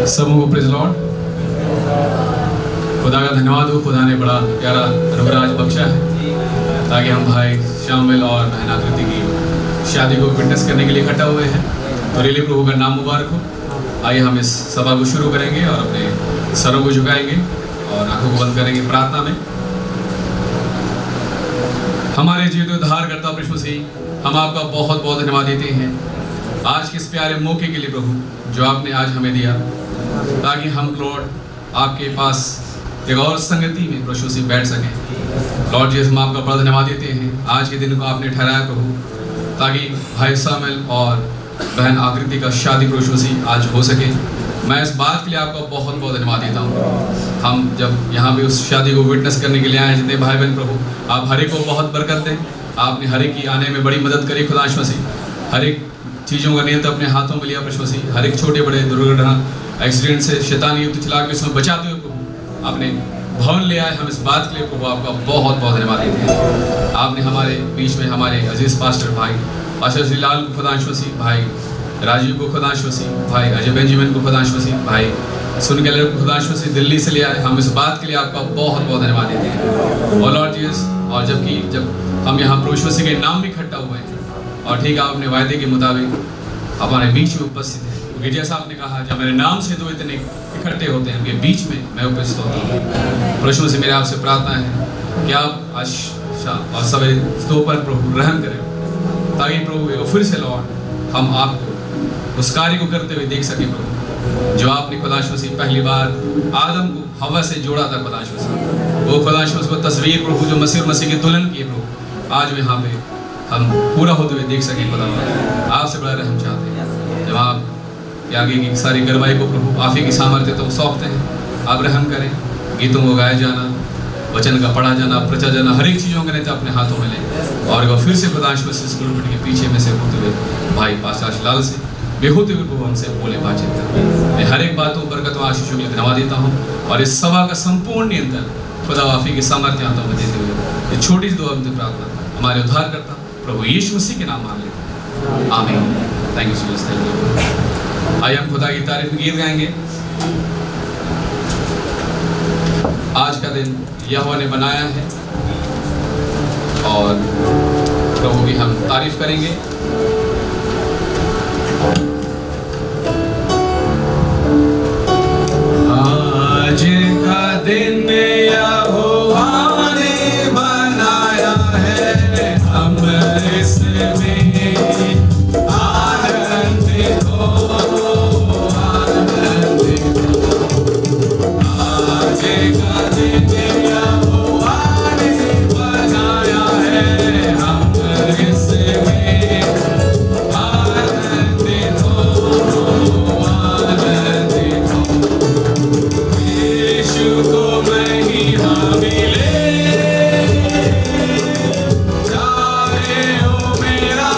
सबों को praise Lord. खुदा का धन्यवाद हो, खुदा ने बड़ा प्यारा अनुग्रह आज बख्शा है ताकि हम भाई शामिल और बहन आकृति की शादी को विटनेस करने के लिए इकट्ठा हुए हैं। तो रियली प्रभु का नाम मुबारक हो। आइए हम इस सभा को शुरू करेंगे और अपने सरों को झुकाएंगे और आंखों को बंद करेंगे प्रार्थना में। हमारे जीवित उद्धारकर्ता प्रभु मसीह, हम आपका बहुत बहुत धन्यवाद देते हैं आज के इस प्यारे मौके के लिए प्रभु जो आपने आज हमें दिया, ताकि हम लॉर्ड आपके पास एक और संगति में प्रभु से बैठ सकें। लॉर्ड जी, हम आपका बड़ा धन्यवाद देते हैं आज के दिन को आपने ठहराया प्रभु, ताकि भाई सामिल और बहन आकृति का शादी प्रभु से आज हो सके। मैं इस बात के लिए आपका बहुत बहुत धन्यवाद देता हूँ। हम जब यहाँ पे उस शादी को विटनेस करने के लिए आए, जितने भाई बहन प्रभु आप हर एक को बहुत बरकत दें। आपने हर एक की आने में बड़ी मदद करी खुदा मसीह। हर एक चीज़ों का नियंत्रण अपने हाथों में लिया प्रभु मसीह। हर एक छोटे बड़े दुर्घटना एक्सीडेंट से शैतानी युक्त चला के उसमें बचाते हुए प्रभु आपने भवन ले आए। हम इस बात के लिए प्रभु आपका बहुत बहुत धन्यवाद देते हैं। आपने हमारे बीच में हमारे अजीज पास्टर भाई पास्टर श्री लाल को खुदा मसीह, भाई राजीव को खुदा मसीह, भाई अजय बेंजामिन को खुदा मसीह, भाई सुन गैलर को खुदा मसीह दिल्ली से ले आए। हम इस बात के लिए आपका बहुत बहुत धन्यवाद देते हैं। और लॉर्ड जीसस, और जब हम यहाँ प्रभु मसीह के नाम में इकट्ठा हुए हैं और ठीक आपने वायदे के मुताबिक हमारे बीच में उपस्थित है, क्योंकि जैसा आपने कहा जब मेरे नाम से दो इतने इकट्ठे होते हैं उनके बीच में मैं उपस्थित होता हूँ। प्रभु से मेरे आपसे प्रार्थना है कि आप आज शाम और सवेरे दोपहर प्रभु रहम करें, ताकि प्रभु फिर से लौट हम आपको उस कार्य को करते हुए देख सकें प्रभु, जो आपने खुदा मसीह पहली बार आदम को हवा से जोड़ा था। खुदा मसीह वो खुदा मसीह को तस्वीर प्रभु जो मसीह की दुल्हन की प्रभु आज वो यहाँ पे हम पूरा होते हुए देख सकें। खुदा आपसे बड़ा रहम चाहते हैं। जब आप के आगे की सारी गरवाई को प्रभु आप ही की सामर्थ्य तो सौंपते हैं। आप रहम करें, गीतों को गाया जाना, वचन का पढ़ा जाना, प्रचा जाना, हर एक चीज़ों का नेता अपने हाथों में लें। और वो फिर से खुदा स्कूल के पीछे में से होते हुए भाई पास्टर लाल से बेहोते हुए प्रभु हमसे बोले बातचीत करें। मैं हर एक बातों बरकतों आशीषों के लिए धन्यवाद देता हूँ और इस सभा का संपूर्ण नियंत्रण खुदा आप ही के सामर्थ्य हाथों में देते हुए ये छोटी सी दुआ प्रार्थना हमारे उद्धार करता प्रभु यीशु मसीह के नाम मान लेते हैं, आमीन। Thank you so much, thank you. आइए हम खुदा की तारीफ में गीत गाएंगे। आज का दिन यहोवा ने बनाया है और प्रभु की हम तारीफ करेंगे। आज का दिन यहोवा ने बनाया है, हम इसमें आनंदित हो, आनंदित हो। आज का दिन यहोवा ने बनाया है, हम इसमें आनंदित हो, आनंदित हो। यीशु को महिमा मिले, चाहे हो मेरा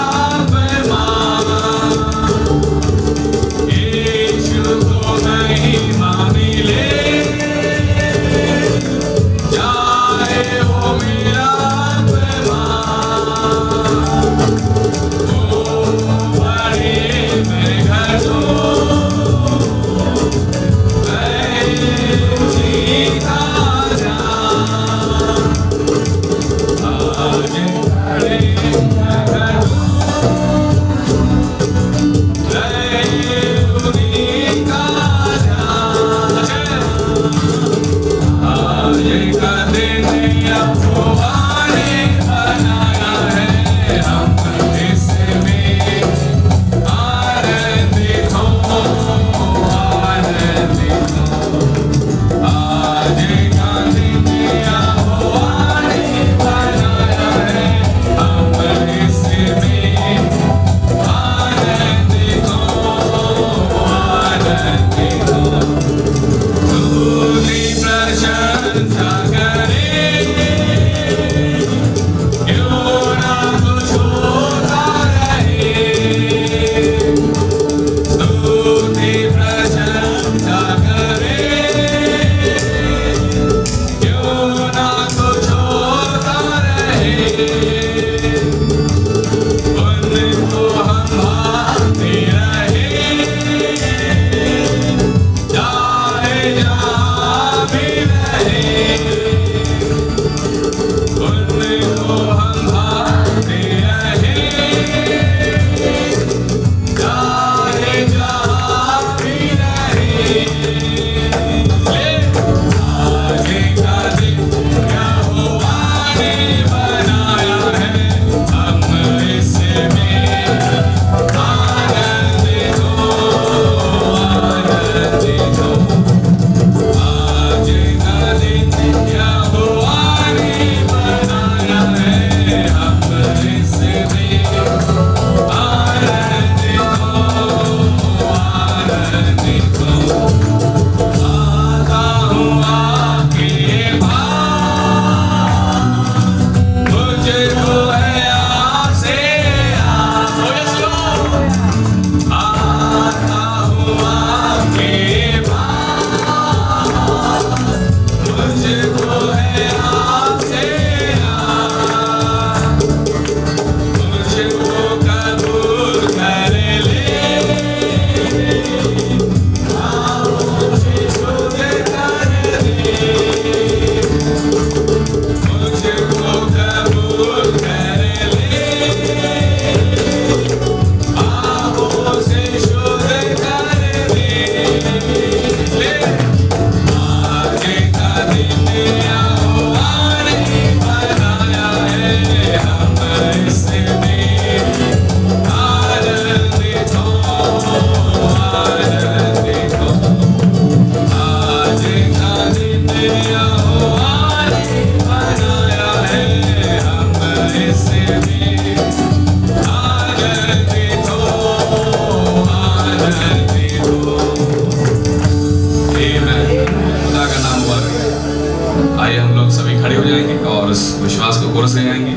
कोरस ले आएंगे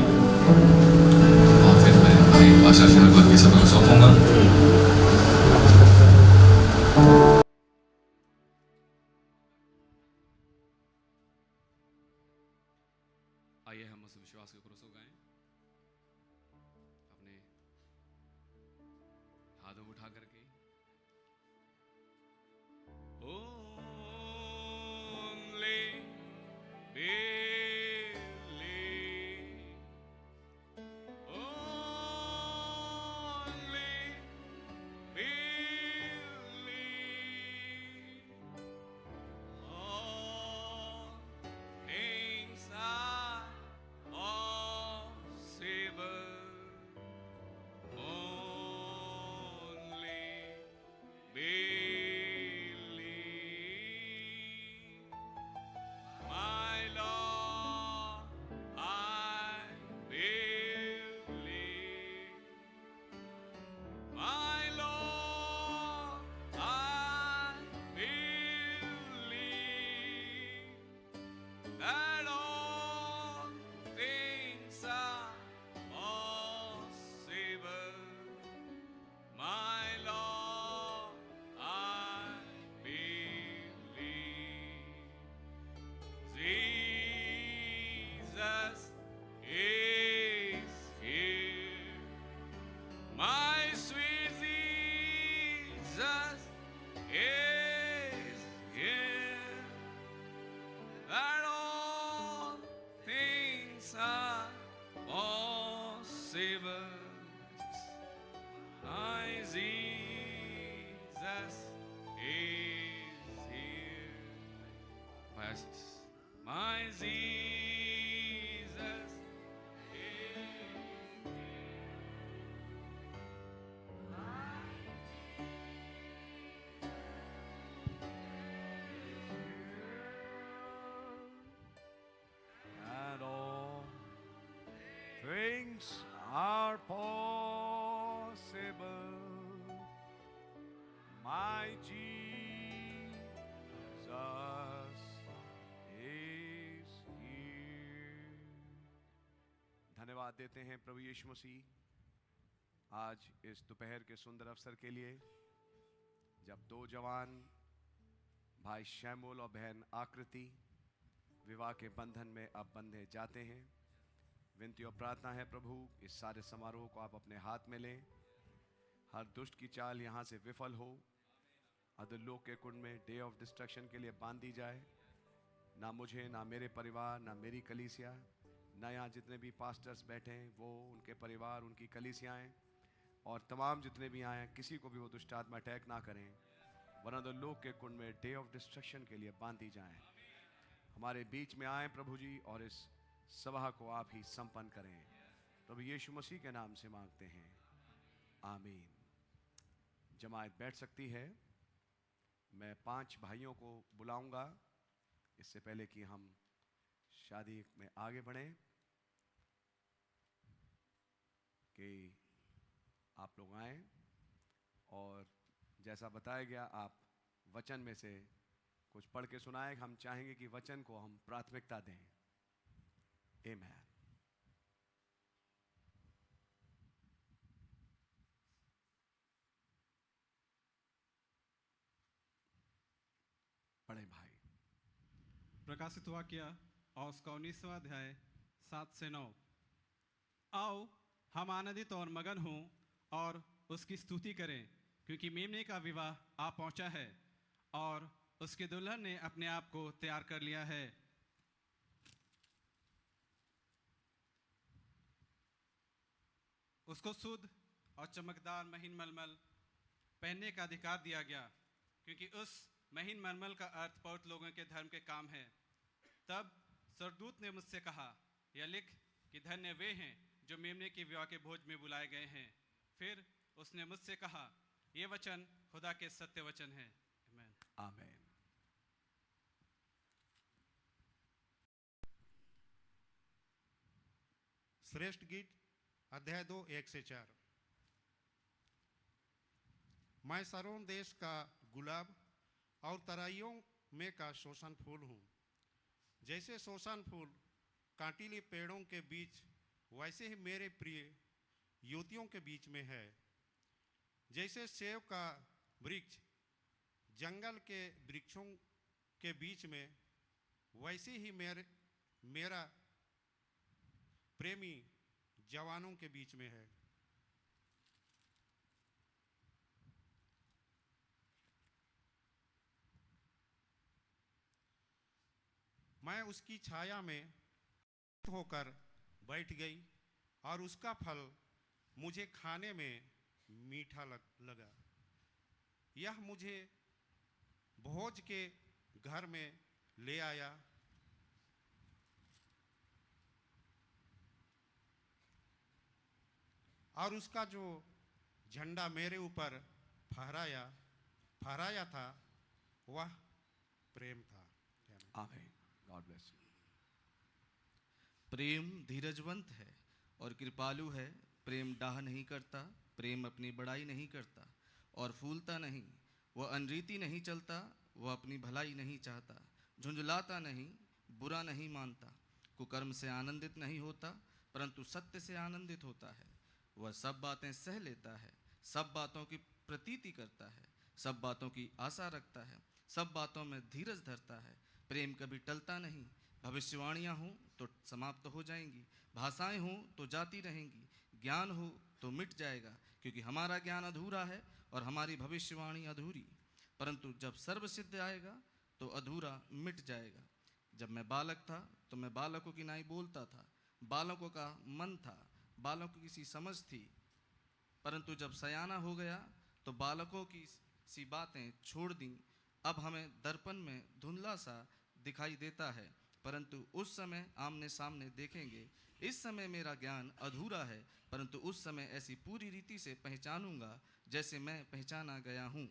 और फिर मैं भाई पाशा शहर के सब को सौंपूंगा। आइए हम उस विश्वास के कोरस को गाएं, अपने हाथों को उठा करके। Only believe, only believe, all things are possible. Only believe, my Lord, I believe, my Lord, I believe that all things are possible. My Lord, I believe. Jesus is here. My sweet Jesus is here. That all things are possible. My Jesus is here. Verses. My Jesus is here. And all things are possible. My Jesus is here. धन्यवाद देते हैं प्रभु यीशु मसीह आज इस दोपहर के सुंदर अवसर के लिए, जब दो जवान भाई शैमुल और बहन आकृति विवाह के बंधन में अब बंधे जाते हैं। विनती और प्रार्थना है प्रभु, इस सारे समारोह को आप अपने हाथ में लें। हर दुष्ट की चाल यहाँ से विफल हो, अधोलोक के कुंड में डे ऑफ डिस्ट्रक्शन के लिए बांध दी जाए। ना मुझे, ना मेरे परिवार, ना मेरी कलीसिया, ना यहाँ जितने भी पास्टर्स बैठे हैं वो, उनके परिवार, उनकी कलीसियाएँ और तमाम जितने भी आए हैं, किसी को भी वो दुष्ट आत्मा अटैक ना करें, वरना अधोलोक के कुंड में डे ऑफ डिस्ट्रक्शन के लिए बांध दी जाएँ। हमारे बीच में आए प्रभु जी और इस सभा को आप ही संपन्न करें। प्रभु यीशु मसीह के नाम से मांगते हैं, आमीन। जमात बैठ सकती है। मैं 5 भाइयों को बुलाऊंगा इससे पहले कि हम शादी में आगे बढ़ें, कि आप लोग आएं और जैसा बताया गया आप वचन में से कुछ पढ़ के सुनाएं। हम चाहेंगे कि वचन को हम प्राथमिकता दें। आमीन। पढ़ें भाई। प्रकाशित वाक्य और उसका 19वां अध्याय 7 से 9। आओ हम आनंदित और मगन हों और उसकी स्तुति करें, क्योंकि मेमने का विवाह आ पहुंचा है और उसके दुल्हन ने अपने आप को तैयार कर लिया है। उसको शुद्ध और चमकदार महीन मलमल पहनने का अधिकार दिया गया, क्योंकि उस महीन मलमल का अर्थ पवित्र लोगों के धर्म के काम है। तब स्वर्गदूत ने मुझसे कहा, यह लिख कि धन्य वे हैं जो मेमने के विवाह के भोज में बुलाए गए हैं। फिर उसने मुझसे कहा, ये वचन खुदा के सत्य वचन हैं। आमीन। आमीन। श्रेष्ठ गीत अध्याय 2 1 से 4। मैं शारोन देश का गुलाब और तराइयों में का शोषण फूल हूँ। जैसे शोषण फूल कांटीले पेड़ों के बीच वैसे ही मेरे प्रिय युवतियों के बीच में है। जैसे सेब का वृक्ष जंगल के वृक्षों के बीच में, वैसे ही मेरा प्रेमी जवानों के बीच में है। मैं उसकी छाया में होकर बैठ गई और उसका फल मुझे खाने में मीठा लगा। यह मुझे भोज के घर में ले आया। और उसका जो झंडा मेरे ऊपर फहराया था वह प्रेम था। आमीन। God bless you. प्रेम धीरजवंत है और कृपालु है। प्रेम डाह नहीं करता, प्रेम अपनी बड़ाई नहीं करता और फूलता नहीं। वह अनरीति नहीं चलता, वह अपनी भलाई नहीं चाहता। झुंझलाता नहीं, बुरा नहीं मानता। कुकर्म से आनंदित नहीं होता, परंतु सत्य से आनंदित होता है। वह सब बातें सह लेता है, सब बातों की प्रतीति करता है, सब बातों की आशा रखता है, सब बातों में धीरज धरता है। प्रेम कभी टलता नहीं। भविष्यवाणियाँ हों तो समाप्त हो जाएंगी, भाषाएं हों तो जाती रहेंगी, ज्ञान हो तो मिट जाएगा, क्योंकि हमारा ज्ञान अधूरा है और हमारी भविष्यवाणी अधूरी। परंतु जब सर्वसिद्ध आएगा तो अधूरा मिट जाएगा। जब मैं बालक था तो मैं बालकों की नाई बोलता था, बालकों का मन था, बालकों की सी समझ थी। परंतु जब सयाना हो गया तो बालकों की सी बातें छोड़ दी। अब हमें दर्पण में धुंधला सा दिखाई देता है, परंतु उस समय आमने सामने देखेंगे। इस समय मेरा ज्ञान अधूरा है, परंतु उस समय ऐसी पूरी रीति से पहचानूंगा जैसे मैं पहचाना गया हूँ।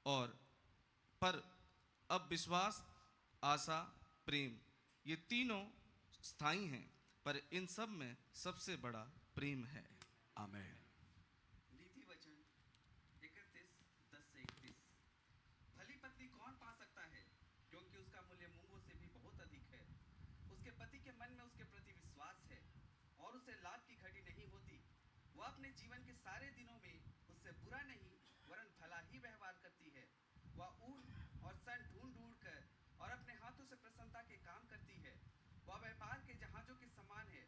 और पर अब विश्वास, आशा, प्रेम, ये तीनों स्थायी हैं, पर इन सब में सबसे बड़ा प्रेम है। आमीन। नीति वचन 31:10-31। भली पत्नी कौन पा सकता है, क्योंकि उसका मूल्य मूंगों से भी बहुत अधिक है। उसके पति के मन में उसके प्रति विश्वास है और उसे लाभ की घटी नहीं होती। वह अपने जीवन के सारे दिनों में उससे बुरा नहीं वरन भला ही व्यवहार करती है। वह ऊन और सन ढूंढ कर और अपने हाथों से प्रसन्नता के काम करती है। वह व्यापार के जहाजों के समान है।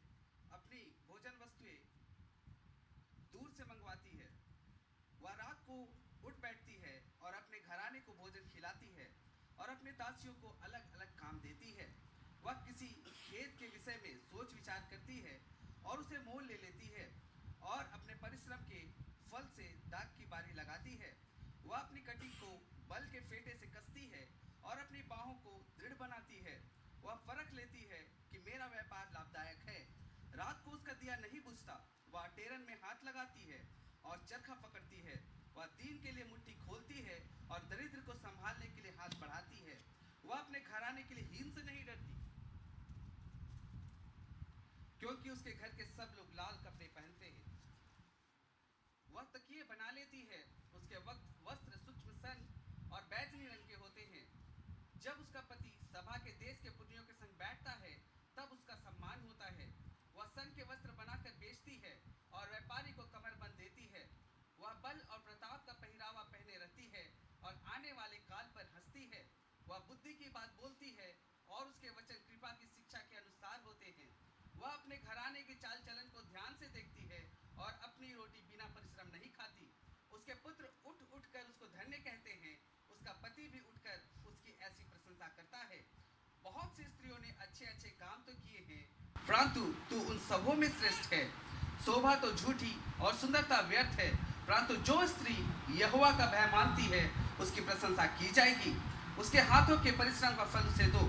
अपनी भोजन वस्तुएं दूर से मंगवाती है। वह रात को उठ बैठती है और अपने घराने को भोजन खिलाती है और अपने दासियों को अलग अलग काम देती है। वह किसी खेत के विषय में सोच विचार करती है और उसे मोल ले लेती है और अपने परिश्रम के फल से दाग की बारी लगाती है। वह अपनी कटी को बल के फेटे से कसती है और अपनी बाहों को दृढ़ बनाती है। वह परख लेती है कि मेरा व्यापार लाभदायक है। रात को उसका दिया नहीं बुझता। वह टेरन में हाथ लगाती है और चरखा पकड़ती है। वह दीन के लिए मुट्ठी खोलती है और दरिद्र को संभालने के लिए हाथ बढ़ाती है। वह अपने घराने के लिए हीन से नहीं डरती, क्योंकि उसके घर के सब लोग लाल कपड़े पहनते हैं। वह तकिए बना लेती है। उसके वस्त्र सूक्ष्म सन और बैजनी रंग के होते हैं। जब उसका पति सभा के देश के पुनियों के संग बैठता है, तब उसका सम्मान होता है। वह सन के वस्त्र बनाकर बेचती है और व्यापारी को कमरबंद देती है। वह बल और प्रताप का पहरावा पहने रहती है और आने वाले काल पर हंसती है। वह बुद्धि की बात बोलती है और उसके वचन कृपा की शिक्षा के अनुसार होते हैं। वह अपने घराने के चाल चलन को ध्यान से देखती है और अपनी रोटी बिना परिश्रम नहीं खाती। उसके पुत्र उठ उठ कर उसको धन्य कहते हैं। उसका पति भी उठकर उसकी ऐसी प्रशंसा करता है। बहुत सी स्त्रियों ने अच्छे अच्छे काम तो किए हैं, परंतु तू उन सबों में श्रेष्ठ है। शोभा तो झूठी और सुंदरता व्यर्थ है, परंतु जो स्त्री यहोवा का भय मानती है उसकी प्रशंसा की जाएगी। उसके हाथों के परिश्रम का फल उसे दो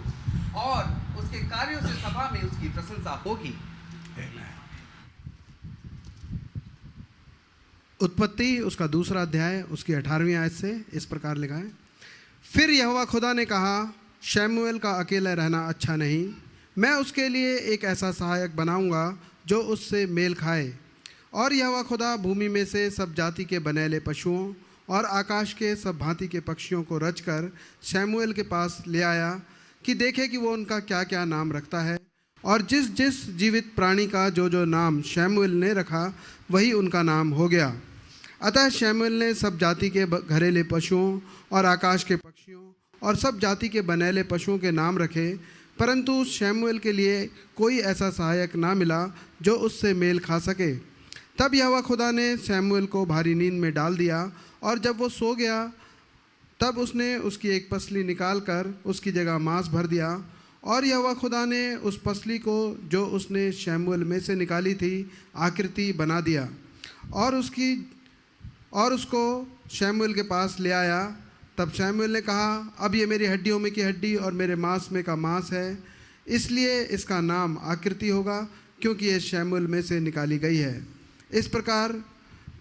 और उसके कार्यों से सभा में उसकी प्रशंसा होगी। उत्पत्ति उसका 2 अध्याय उसकी 18वीं आयत से इस प्रकार लिखा है। फिर यहोवा खुदा ने कहा, शमूएल का अकेला रहना अच्छा नहीं। मैं उसके लिए एक ऐसा सहायक बनाऊंगा जो उससे मेल खाए। और यहोवा खुदा भूमि में से सब जाति के बनेले पशुओं और आकाश के सब भांति के पक्षियों को रचकर शमूएल के पास ले आया। कि देखे कि वो उनका क्या क्या नाम रखता है। और जिस जिस जीवित प्राणी का जो जो नाम शमूएल ने रखा वही उनका नाम हो गया। अतः शमूएल ने सब जाति के घरेले पशुओं और आकाश के पक्षियों और सब जाति के बनेले पशुओं के नाम रखे, परंतु शमूएल के लिए कोई ऐसा सहायक ना मिला जो उससे मेल खा सके। तब यहोवा खुदा ने शमूएल को भारी नींद में डाल दिया, और जब वो सो गया तब उसने उसकी एक पसली निकाल कर उसकी जगह मांस भर दिया। और यहोवा खुदा ने उस पसली को जो उसने शमूएल में से निकाली थी आकृति बना दिया, और उसको शमूएल के पास ले आया। तब शमूएल ने कहा, अब ये मेरी हड्डियों में की हड्डी और मेरे मांस में का मांस है, इसलिए इसका नाम आकृति होगा, क्योंकि ये शमूएल में से निकाली गई है। इस प्रकार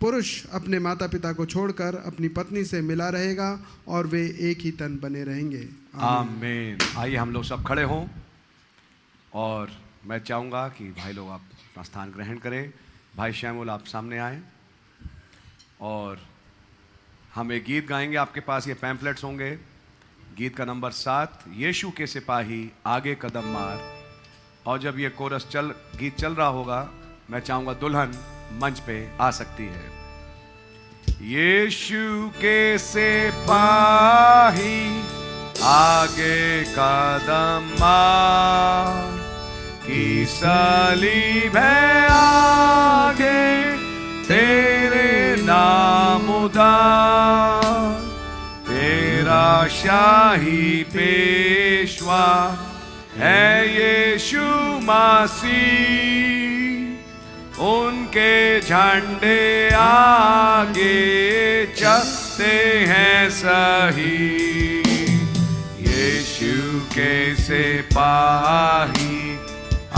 पुरुष अपने माता पिता को छोड़कर अपनी पत्नी से मिला रहेगा और वे एक ही तन बने रहेंगे। आमीन। आइए हम लोग सब खड़े हों और मैं चाहूँगा कि भाई लोग आप अपना स्थान ग्रहण करें। भाई शमूएल आप सामने आए और हम एक गीत गाएंगे। आपके पास ये पैम्फलेट्स होंगे। गीत का नंबर 7, यीशु के सिपाही आगे कदम मार। और जब ये कोरस गीत चल रहा होगा, मैं चाहूँगा दुल्हन मंच पे आ सकती है। यीशु के सिपाही आगे कदम मार, की सलीब है आगे तेरे नाम उदार, तेरा शाही पेशवा है यीशु मसीह, उनके झंडे आगे चलते हैं सही। यीशु के सिपाही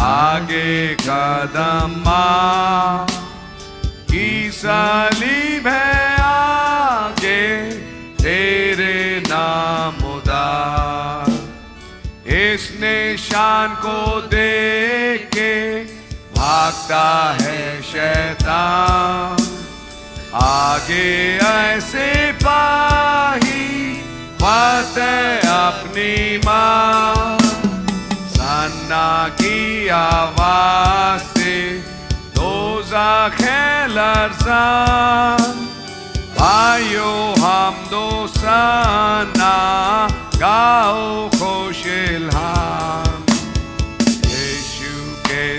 आगे कदम मार, की सलीब है आगे तेरे नाम उदार। इस निशान को देख के भागता है शैतान, आगे ऐसे पाही फतेह अपनी माँ। सन्ना की आवाज से दोज़ख लरज़ान, भाइयों हम दो सन्ना गाओ खुश इल्हाम।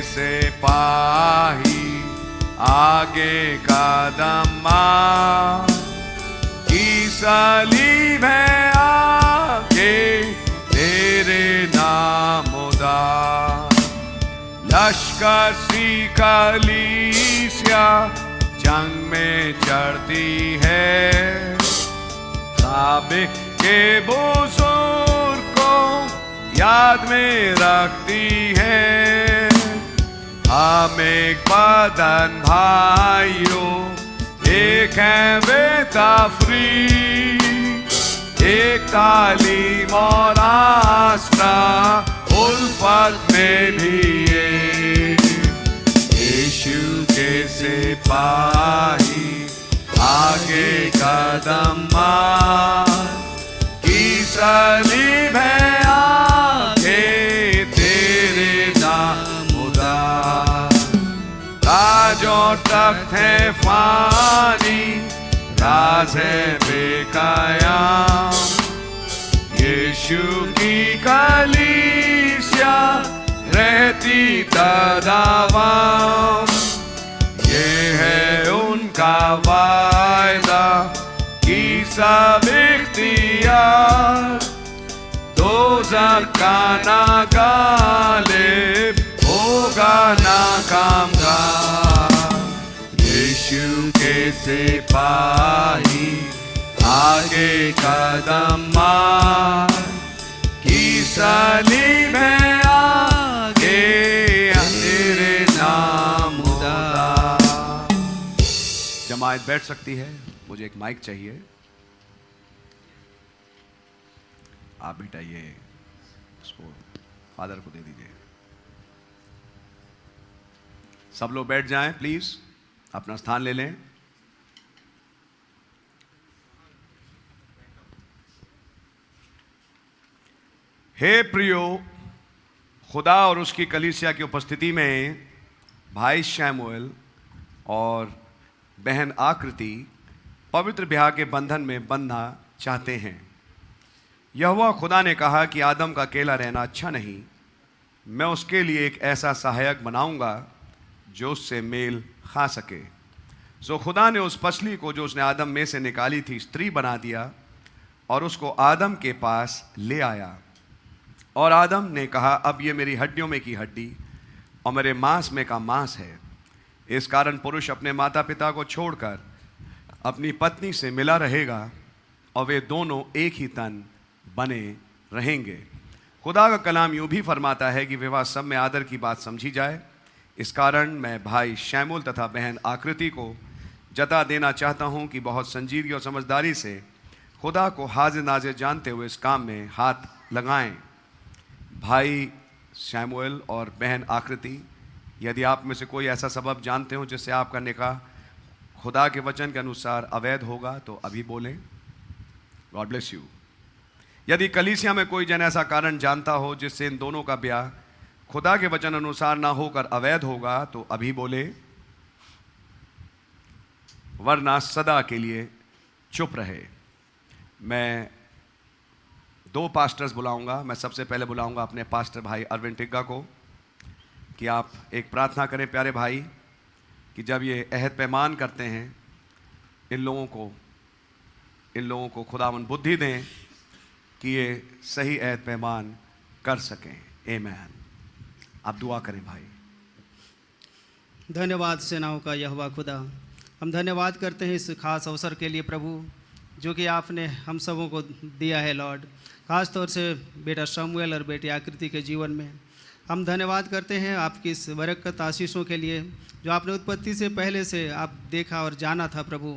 सिपाही आगे कदम मार, की सलीब है आगे तेरे नाम उदार। लश्कर सी कलीसिया जंग में चढ़ती है, साबिक के बुजुर्ग को याद में रखती है। हम एक बदन भाइयों, एक है वे तफरीक, एक तालीम और आस्था उल्फत में भी एक। यीशु के सिपाही आगे कदम मार, की सलीब है आगे तेरे नाम उदार। राज और तख्त है फानी, राज है बेकयाम, यीशु की कलीसिया रहती तदावाम। ये है उनका वायदा की सब इख्तियार, दोज़ख का ना गालिब होगा ना कामगार। यीशु के सिपाही आगे कदम मार, की सलीब है आगे तेरे नाम उदार। जमात बैठ सकती है। मुझे एक माइक चाहिए। आप बेटा ये उसको फादर को दे दीजिए। सब लोग बैठ जाएं प्लीज, अपना स्थान ले लें। हे प्रियो, खुदा और उसकी कलीसिया की उपस्थिति में भाई शैमुएल और बहन आकृति पवित्र ब्याह के बंधन में बंधना चाहते हैं। यहोवा खुदा ने कहा कि आदम का अकेला रहना अच्छा नहीं, मैं उसके लिए एक ऐसा सहायक बनाऊंगा जो उससे मेल खा सके। सो खुदा ने उस पसली को जो उसने आदम में से निकाली थी स्त्री बना दिया और उसको आदम के पास ले आया। और आदम ने कहा, अब ये मेरी हड्डियों में की हड्डी और मेरे मांस में का मांस है। इस कारण पुरुष अपने माता पिता को छोड़कर अपनी पत्नी से मिला रहेगा और वे दोनों एक ही तन बने रहेंगे। खुदा का कलाम यूं भी फरमाता है कि विवाह सब में आदर की बात समझी जाए। इस कारण मैं भाई शैमुएल तथा बहन आकृति को जता देना चाहता हूं कि बहुत संजीदगी और समझदारी से खुदा को हाजिर नाजिर जानते हुए इस काम में हाथ लगाएं। भाई शैमुएल और बहन आकृति, यदि आप में से कोई ऐसा सबब जानते हो जिससे आपका निकाह खुदा के वचन के अनुसार अवैध होगा तो अभी बोलें। God bless you. यदि कलीसिया में कोई जन ऐसा कारण जानता हो जिससे इन दोनों का ब्याह खुदा के वचन अनुसार ना होकर अवैध होगा तो अभी बोले, वरना सदा के लिए चुप रहे। मैं 2 पास्टर्स बुलाऊंगा। मैं सबसे पहले बुलाऊंगा अपने पास्टर भाई अरविंद टिग्गा को कि आप एक प्रार्थना करें प्यारे भाई कि जब ये अहद पैमान करते हैं इन लोगों को खुदावन बुद्धि दें कि ये सही अहद पैमान कर सकें। आमीन। आप दुआ करें भाई। धन्यवाद सेनाओं का यहोवा खुदा, हम धन्यवाद करते हैं इस खास अवसर के लिए प्रभु जो कि आपने हम सबों को दिया है लॉर्ड। ख़ास तौर से बेटा शमूएल और बेटी आकृति के जीवन में हम धन्यवाद करते हैं आपकी इस बरकत आशीषों के लिए जो आपने उत्पत्ति से पहले से आप देखा और जाना था प्रभु।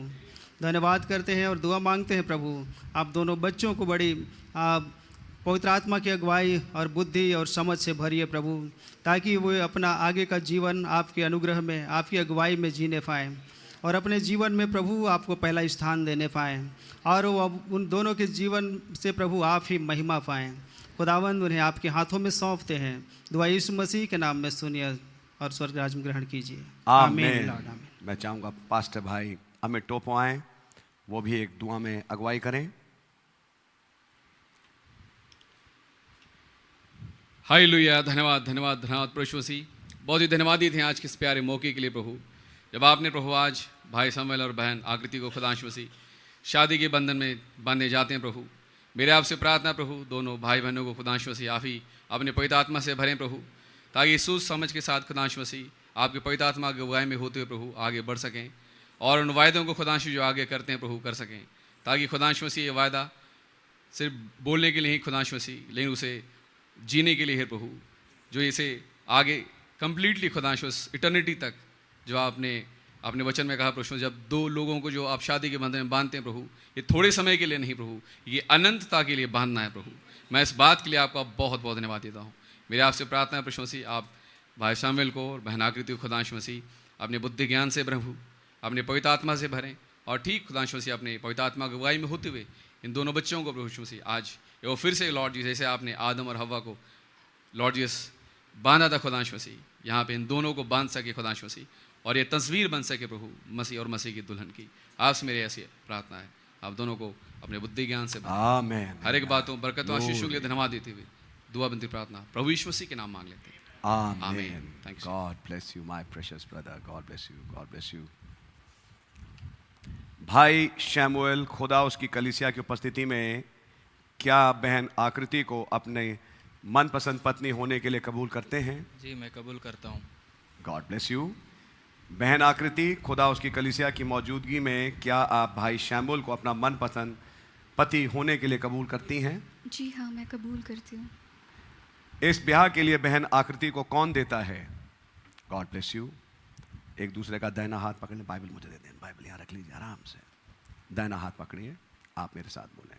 धन्यवाद करते हैं और दुआ मांगते हैं प्रभु आप दोनों बच्चों को बड़ी पवित्र आत्मा की अगुवाई और बुद्धि और समझ से भरिए प्रभु, ताकि वो अपना आगे का जीवन आपके अनुग्रह में आपकी अगुवाई में जीने पाएँ और अपने जीवन में प्रभु आपको पहला स्थान देने पाएँ और वो उन दोनों के जीवन से प्रभु आप ही महिमा पाएँ। खुदावंद उन्हें आपके हाथों में सौंपते हैं। दुआ यीशु मसीह के नाम में सुनिए और स्वर्ग राज्य में ग्रहण कीजिए। आमीन। मैं चाहूँगा पास्टर भाई अमित टोपो आएँ, वो भी एक दुआ में अगुवाई करें। हालेलुया। धन्यवाद धन्यवाद धन्यवाद प्रभु मसीह। बहुत ही धन्यवादी थे आज के इस प्यारे मौके के लिए प्रभु, जब आपने प्रभु आज भाई शमूएल और बहन आकृति को खुदा मसीह शादी के बंधन में बांधे जाते हैं प्रभु। मेरे आपसे प्रार्थना प्रभु दोनों भाई बहनों को खुदा मसीह आप ही अपने पवित्र आत्मा से भरें प्रभु, ताकि सोच समझ के साथ खुदा मसीह आपके पवित्र आत्मा की अगुवाई में होते हुए प्रभु आगे बढ़ सकें और उन वायदों को खुदा जो आगे करते हैं प्रभु कर सकें, ताकि खुदा मसीह ये वायदा सिर्फ बोलने के लिए ही खुदा मसीह लेकिन उसे जीने के लिए है प्रभु, जो इसे आगे कंप्लीटली खुदा इटर्निटी तक जो आपने अपने वचन में कहा प्रभु, जब 2 लोगों को जो आप शादी के बंधन में बांधते हैं प्रभु, ये थोड़े समय के लिए नहीं प्रभु, ये अनंतता के लिए बांधना है प्रभु। मैं इस बात के लिए आपका बहुत बहुत धन्यवाद देता हूँ। मेरे आपसे प्रार्थना है प्रभु मसीह आप भाई शमूएल को और बहन आकृति को खुदा मसीह अपने बुद्धि ज्ञान से प्रभु अपने पवित्र आत्मा से भरें और ठीक खुदा मसीह अपने पवित्र आत्मा की अगुवाई में होते हुए इन दोनों बच्चों को प्रभु मसीह आज वो फिर से लॉर्ड जी जैसे आपने आदम और हव्वा को लॉर्ड जी बांधा था खुदा मसीह, यहाँ पे इन दोनों को बांध सके खुदा मसीह और ये तस्वीर बन सके प्रभु मसीह और मसीह की दुल्हन की। आपसे मेरी ऐसी प्रार्थना है आप दोनों को अपने बुद्धि ज्ञान से आमीन। हर एक बातों बरकतों आशीषों के लिए धन्यवाद देते हुए दुआ बनती प्रार्थना प्रभु यीशु मसीह के नाम मांग लेते हैं। आमीन। Thank you. God bless you my precious brother. God bless you. God bless you. भाई शैमुएल खुदा उसकी कलीसिया की उपस्थिति में क्या बहन आकृति को अपने मनपसंद पत्नी होने के लिए कबूल करते हैं? जी मैं कबूल करता हूँ। God bless you. बहन आकृति खुदा उसकी कलीसिया की मौजूदगी में क्या आप भाई शैमुएल को अपना मनपसंद पति होने के लिए कबूल करती हैं? जी हाँ, मैं कबूल करती हूँ। इस ब्याह के लिए बहन आकृति को कौन देता है? God bless you. एक दूसरे का दाहिना हाथ पकड़ने, बाइबल मुझे दे दें, बाइबल यहाँ रख लीजिए आराम से। दाहिना हाथ पकड़िए, आप मेरे साथ बोलें।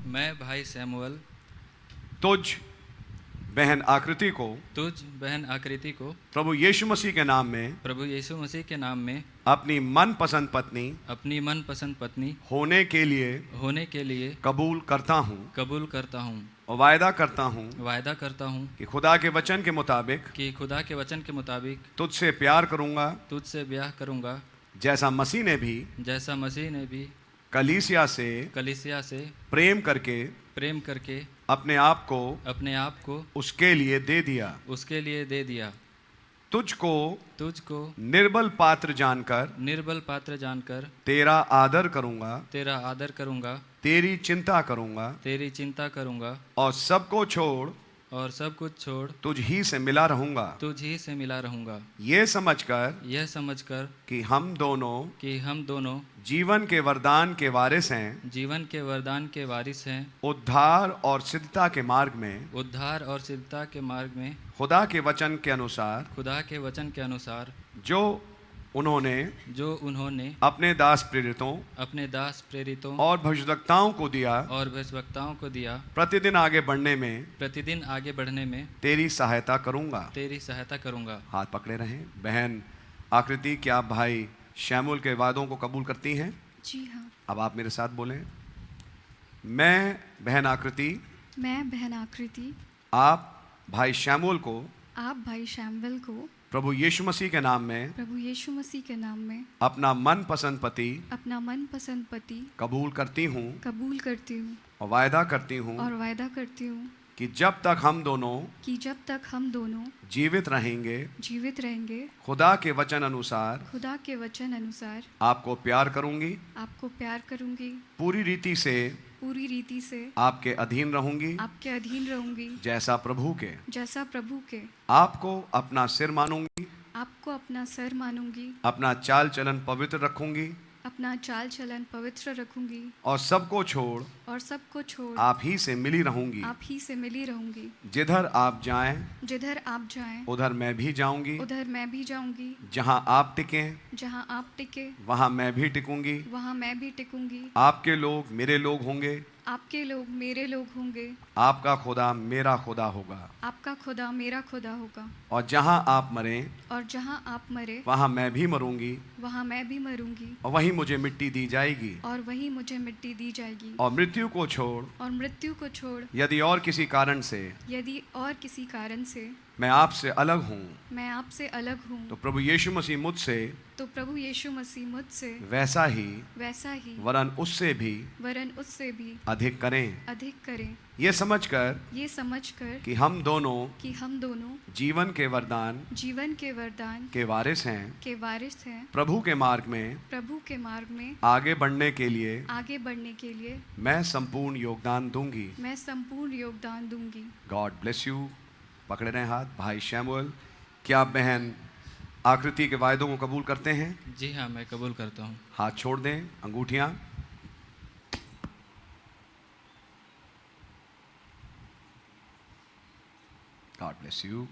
मैं भाई शैमुएल तुझ बहन आकृति को तुझ बहन आकृति को प्रभु यीशु मसीह के नाम में प्रभु यीशु मसीह के नाम में अपनी मनपसंद पत्नी अपनी मनपसंद पत्नी होने के लिए कबूल करता हूँ और वायदा करता हूँ कि खुदा के वचन के मुताबिक तुझसे प्यार करूँगा जैसा मसीह ने भी कलीसिया से प्रेम करके अपने आप को उसके लिए दे दिया। तुझको निर्बल पात्र जानकर तेरा आदर करूँगा तेरी चिंता करूँगा और सब कुछ छोड़ तुझ ही से मिला रहूँगा ये समझकर कि हम दोनों जीवन के वरदान के वारिस हैं उद्धार और सिद्धता के मार्ग में खुदा के वचन के अनुसार जो उन्होंने अपने दास प्रेरितों और भविष्यवक्ताओं को दिया प्रतिदिन आगे बढ़ने में तेरी सहायता करूँगा। हाथ पकड़े रहें। बहन आकृति, क्या आप भाई शैमुएल के वादों को कबूल करती हैं? जी हाँ। अब आप मेरे साथ बोलें। मैं बहन आकृति आप भाई शैमुएल को प्रभु यीशु मसीह के नाम में अपना मनपसंद पति कबूल करती हूँ और वायदा करती हूँ कि जब तक हम दोनों जीवित रहेंगे खुदा के वचन अनुसार आपको प्यार करूंगी पूरी रीति से आपके अधीन रहूंगी जैसा प्रभु के आपको अपना सिर मानूंगी अपना चाल चलन पवित्र रखूंगी और सबको छोड़ आप ही से मिली रहूंगी जिधर आप जाएं उधर मैं भी जाऊंगी जहां आप टिके वहां मैं भी टिकूंगी आपके लोग मेरे लोग होंगे आपका खुदा मेरा खुदा होगा और जहां आप मरे वहां मैं भी मरूंगी और वहीं मुझे मिट्टी दी जाएगी और मृत्यु को छोड़ यदि और किसी कारण से मैं आपसे अलग हूँ तो प्रभु यीशु मसीह मुझसे वैसा ही वरन उससे भी अधिक करें। ये समझकर कि हम दोनों जीवन के वरदान के वारिस हैं प्रभु के मार्ग में आगे बढ़ने के लिए मैं संपूर्ण योगदान दूंगी। God bless you. पकड़े रहें हाथ। भाई शैमुएल, क्या आप बहन आकृति के वायदों को कबूल करते हैं? जी हाँ, मैं कबूल करता हूँ। हाथ छोड़ दें। अंगूठियां। God bless you.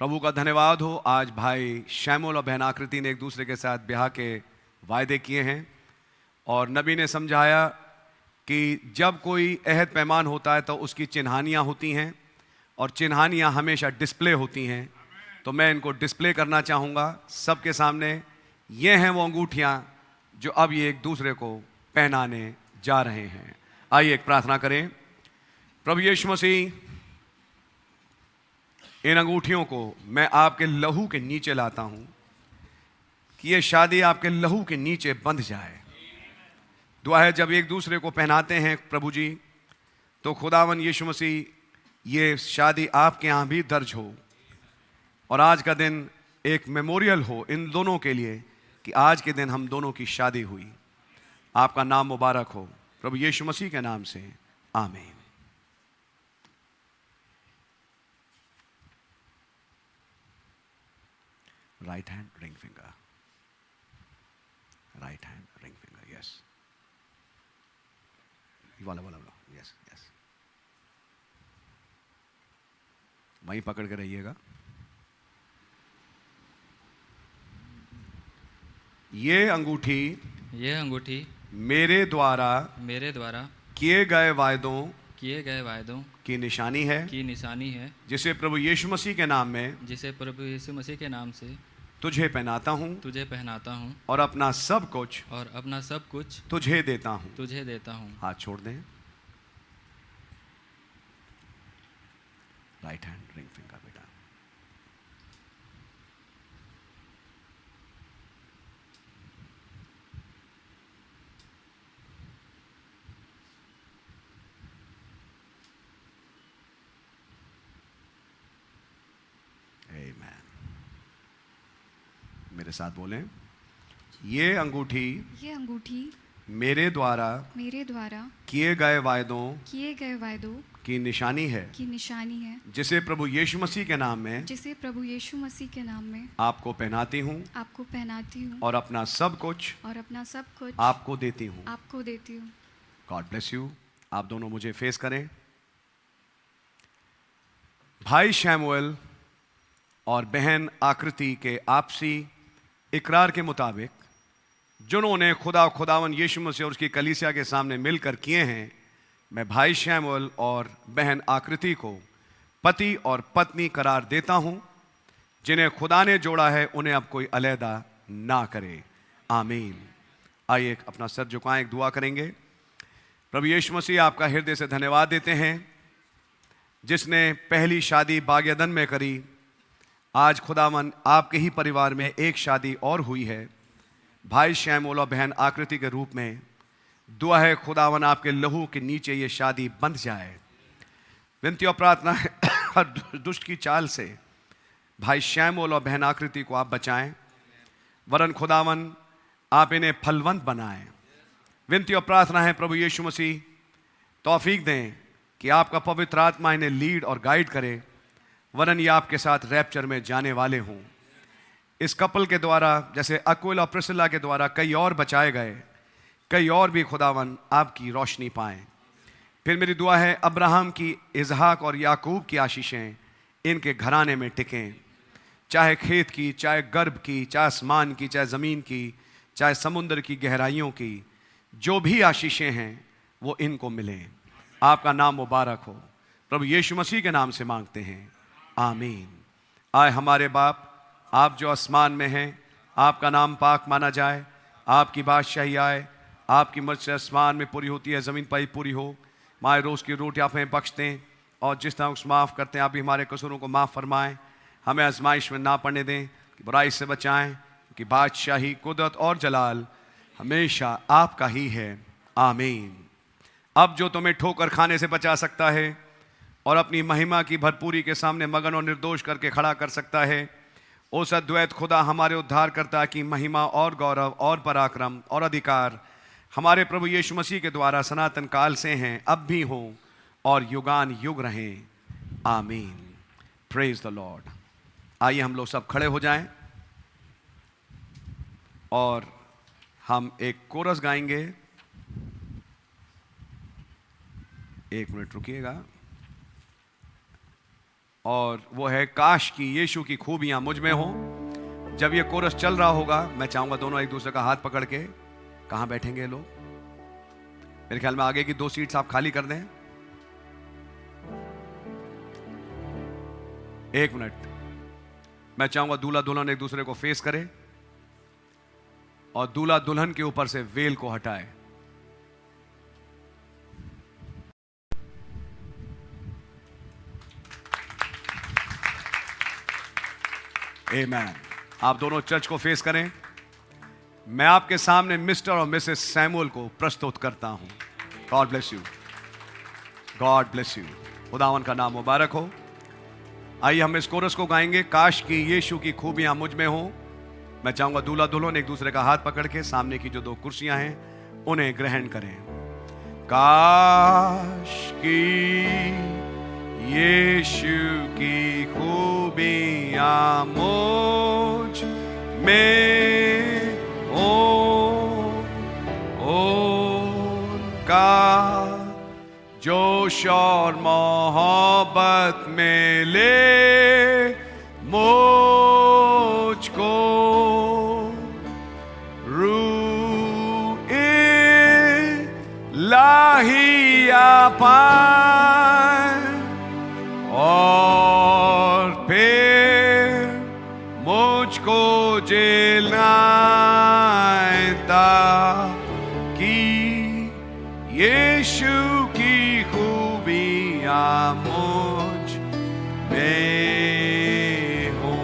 प्रभु का धन्यवाद हो। आज भाई शैमुएल और बहन आकृति ने एक दूसरे के साथ ब्याह के वायदे किए हैं और नबी ने समझाया कि जब कोई अहद पैमान होता है तो उसकी चिन्हानियाँ होती हैं और चिन्हानियाँ हमेशा डिस्प्ले होती हैं। तो मैं इनको डिस्प्ले करना चाहूँगा सबके सामने। ये हैं वो अंगूठियाँ जो अब ये एक दूसरे को पहनाने जा रहे हैं। आइए एक प्रार्थना करें। प्रभु यीशु मसीह, इन अंगूठियों को मैं आपके लहू के नीचे लाता हूँ कि ये शादी आपके लहू के नीचे बंध जाए। दुआ है जब एक दूसरे को पहनाते हैं प्रभु जी, तो खुदावन यीशु मसीह ये शादी आपके यहाँ भी दर्ज हो और आज का दिन एक मेमोरियल हो इन दोनों के लिए कि आज के दिन हम दोनों की शादी हुई। आपका नाम मुबारक हो प्रभु यीशु मसीह के नाम से, आमीन। Right hand ring finger, right hand ring finger, yes वाला यस यस। वहीं पकड़ के रहिएगा। ये अंगूठी मेरे द्वारा किए गए वायदों किए गए वायदों की निशानी है, की निशानी है, जिसे प्रभु यीशु मसीह के नाम में जिसे प्रभु यीशु मसीह के नाम से तुझे पहनाता हूँ तुझे पहनाता हूँ और अपना सब कुछ और अपना सब कुछ तुझे देता हूँ। तुझे देता हूँ। हाथ छोड़ दें। राइट हैंड रिंग फिंगर बेटा। आमेन। मेरे साथ बोलें, ये अंगूठी मेरे द्वारा किए गए वायदों की निशानी है, जिसे प्रभु यीशु मसीह के नाम में आपको पहनाती हूँ और अपना सब कुछ आपको देती हूँ। God bless you. आप दोनों मुझे फेस करें। भाई शैमुएल और बहन आकृति के आपसी इकरार के मुताबिक जिन्होंने खुदावन यीशु मसीह और उसकी कलीसिया के सामने मिलकर किए हैं, मैं भाई शैमुएल और बहन आकृति को पति और पत्नी करार देता हूं। जिन्हें खुदा ने जोड़ा है उन्हें अब कोई अलहदा ना करे। आमीन। आइए अपना सर झुकाएं, एक दुआ करेंगे। प्रभु यीशु मसीह, आपका हृदय से धन्यवाद देते हैं जिसने पहली शादी बागेदन में करी। आज खुदावन आपके ही परिवार में एक शादी और हुई है, भाई शैमुएल और बहन आकृति के रूप में। दुआ है खुदावन आपके लहू के नीचे ये शादी बंध जाए। विनती और प्रार्थना है हर दुष्ट की चाल से भाई शैमुएल और बहन आकृति को आप बचाएं, वरन खुदावन आप इन्हें फलवंत बनाएं। विनती और प्रार्थना है प्रभु यीशु मसीह, तौफीक दें कि आपका पवित्र आत्मा इन्हें लीड और गाइड करे, वरन ये आपके साथ रैप्चर में जाने वाले हों। इस कपल के द्वारा, जैसे अक्विला और प्रिस्किला के द्वारा कई और बचाए गए, कई और भी खुदावन आपकी रोशनी पाएं। फिर मेरी दुआ है अब्राहम की, इसहाक और याकूब की आशीषें इनके घराने में टिकें, चाहे खेत की, चाहे गर्भ की, चाहे आसमान की, चाहे ज़मीन की, चाहे समुद्र की गहराइयों की, जो भी आशीषें हैं वो इनको मिलें। आपका नाम मुबारक हो। प्रभु यीशु मसीह के नाम से मांगते हैं, आमीन। आए हमारे बाप, आप जो आसमान में हैं, आपका नाम पाक माना जाए, आपकी बादशाही आए, आपकी मर्ज़ी आसमान में पूरी होती है, ज़मीन पर ही पूरी हो। हमारे रोज़ की रोटी आप हमें बख्श दें, और जिस तरह उस माफ़ करते हैं आप भी हमारे कसूरों को माफ़ फरमाएं। हमें आजमाइश में ना पड़ने दें, बुराई से बचाएं, क्योंकि बादशाही, कुदरत और जलाल हमेशा आपका ही है। आमीन। अब जो तुम्हें ठोकर खाने से बचा सकता है और अपनी महिमा की भरपूरी के सामने मगन और निर्दोष करके खड़ा कर सकता है, उस अद्वैत खुदा हमारे उद्धारकर्ता की महिमा और गौरव और पराक्रम और अधिकार हमारे प्रभु यीशु मसीह के द्वारा सनातन काल से हैं, अब भी हों और युगान युग रहें। आमीन। Praise the Lord. आइए हम लोग सब खड़े हो जाएं और हम एक कोरस गाएंगे। एक मिनट रुकिएगा। और वो है, काश की यीशु की खूबियां मुझ में हो। जब ये कोरस चल रहा होगा, मैं चाहूंगा दोनों एक दूसरे का हाथ पकड़ के, कहां बैठेंगे लोग? मेरे ख्याल में आगे की 2 सीट्स आप खाली कर दें। 1 मिनट। मैं चाहूंगा दूल्हा दुल्हन एक दूसरे को फेस करें और दूल्हा दुल्हन के ऊपर से वेल को हटाए। आमीन। आप दोनों चर्च को फेस करें। मैं आपके सामने मिस्टर और मिसेस सैमुअल को प्रस्तुत करता हूं। God bless you. God bless you. खुदावन का नाम मुबारक हो। आइए हम इस कोरस को गाएंगे, काश की यीशु की खूबियां मुझ में हो। मैं चाहूंगा दूल्हा दुल्हन एक दूसरे का हाथ पकड़ के सामने की जो 2 कुर्सियां हैं उन्हें ग्रहण करें। काश की यीशु की खूबियां मुझ में हो, उनका जोश और मोहब्बत में ले मुझको रूह इलाही पाए और फिर मुझको झेलना ताकि यीशु की खूबियां मुझ में हो।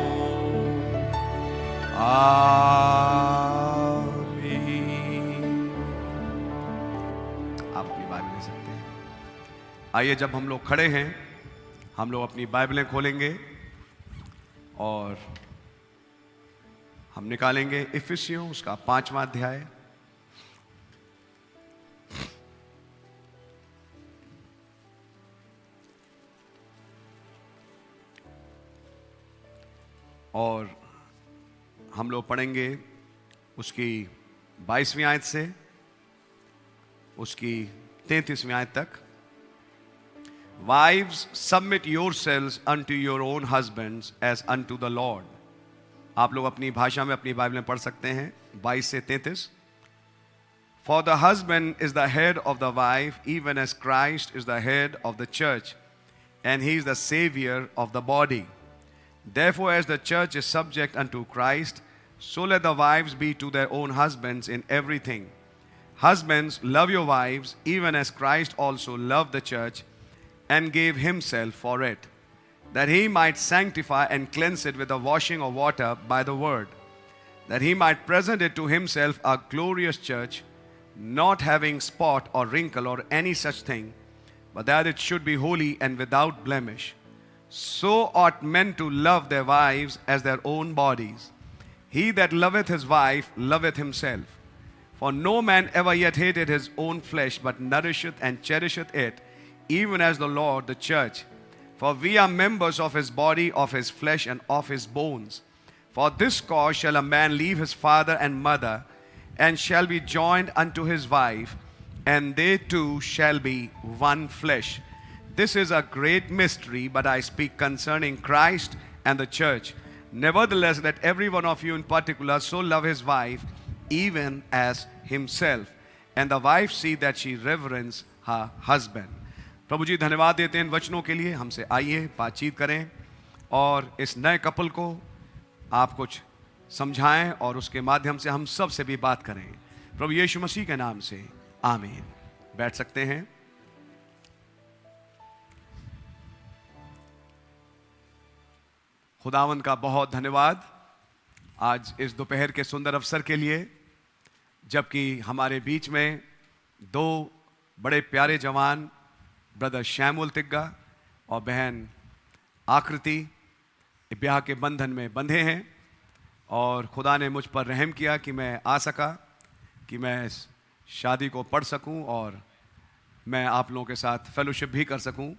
आप अपनी बाइबल ले सकते हैं। आइए, जब हम लोग खड़े हैं, हम लोग अपनी बाइबलें खोलेंगे और हम निकालेंगे इफिसियों उसका 5वां अध्याय। और हम लोग पढ़ेंगे उसकी 22वीं आयत से उसकी 33वीं आयत तक। Wives, submit yourselves unto your own husbands as unto the Lord. आप लोग अपनी भाषा में अपनी बाइबल में पढ़ सकते हैं 22 से 33। For the husband is the head of the wife, even as Christ is the head of the church, and he is the savior of the body. Therefore, as the church is subject unto Christ, so let the wives be to their own husbands in everything. Husbands, love your wives, even as Christ also loved the church and gave himself for it, that he might sanctify and cleanse it with the washing of water by the word, that he might present it to himself a glorious church, not having spot or wrinkle or any such thing, but that it should be holy and without blemish. So ought men to love their wives as their own bodies. He that loveth his wife loveth himself. For no man ever yet hated his own flesh, but nourisheth and cherisheth it, even as the Lord the church. For we are members of his body, of his flesh, and of his bones. For this cause shall a man leave his father and mother, and shall be joined unto his wife, and they two shall be one flesh. This is a great mystery, but I speak concerning Christ and the church. Nevertheless, let every one of you in particular so love his wife, even as himself, and the wife see that she reverence her husband. प्रभु जी धन्यवाद देते हैं इन वचनों के लिए। हमसे आइए बातचीत करें और इस नए कपल को आप कुछ समझाएं और उसके माध्यम से हम सब से भी बात करें। प्रभु यीशु मसीह के नाम से आमीन। बैठ सकते हैं। खुदावंद का बहुत धन्यवाद आज इस दोपहर के सुंदर अवसर के लिए, जबकि हमारे बीच में दो बड़े प्यारे जवान ब्रदर शैमुअल तिग्गा और बहन आकृति ब्याह के बंधन में बंधे हैं, और खुदा ने मुझ पर रहम किया कि मैं आ सका, कि मैं इस शादी को पढ़ सकूं और मैं आप लोगों के साथ फेलोशिप भी कर सकूं।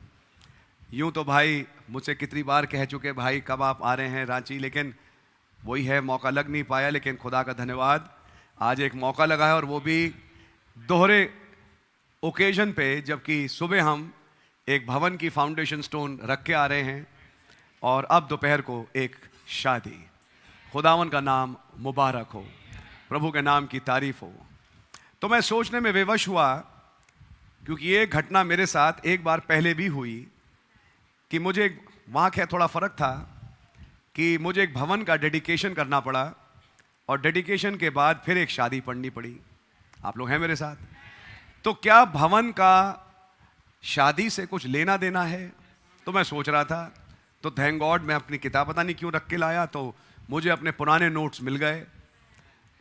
यूं तो भाई मुझसे कितनी बार कह चुके भाई कब आप आ रहे हैं रांची, लेकिन वही है, मौका लग नहीं पाया। लेकिन खुदा का धन्यवाद आज एक मौका लगा है, और वो भी दोहरे ओकेजन पे, जबकि सुबह हम एक भवन की फाउंडेशन स्टोन रख के आ रहे हैं और अब दोपहर को एक शादी। खुदावन का नाम मुबारक हो, प्रभु के नाम की तारीफ हो। तो मैं सोचने में विवश हुआ, क्योंकि ये घटना मेरे साथ एक बार पहले भी हुई कि मुझे वहाँ क्या थोड़ा फ़र्क था कि मुझे एक भवन का डेडिकेशन करना पड़ा, और डेडिकेशन के बाद फिर एक शादी पढ़नी पड़ी। आप लोग हैं मेरे साथ? तो क्या भवन का शादी से कुछ लेना देना है? तो मैं सोच रहा था, तो थैंक गॉड मैं अपनी किताब पता नहीं क्यों रख के लाया, तो मुझे अपने पुराने नोट्स मिल गए।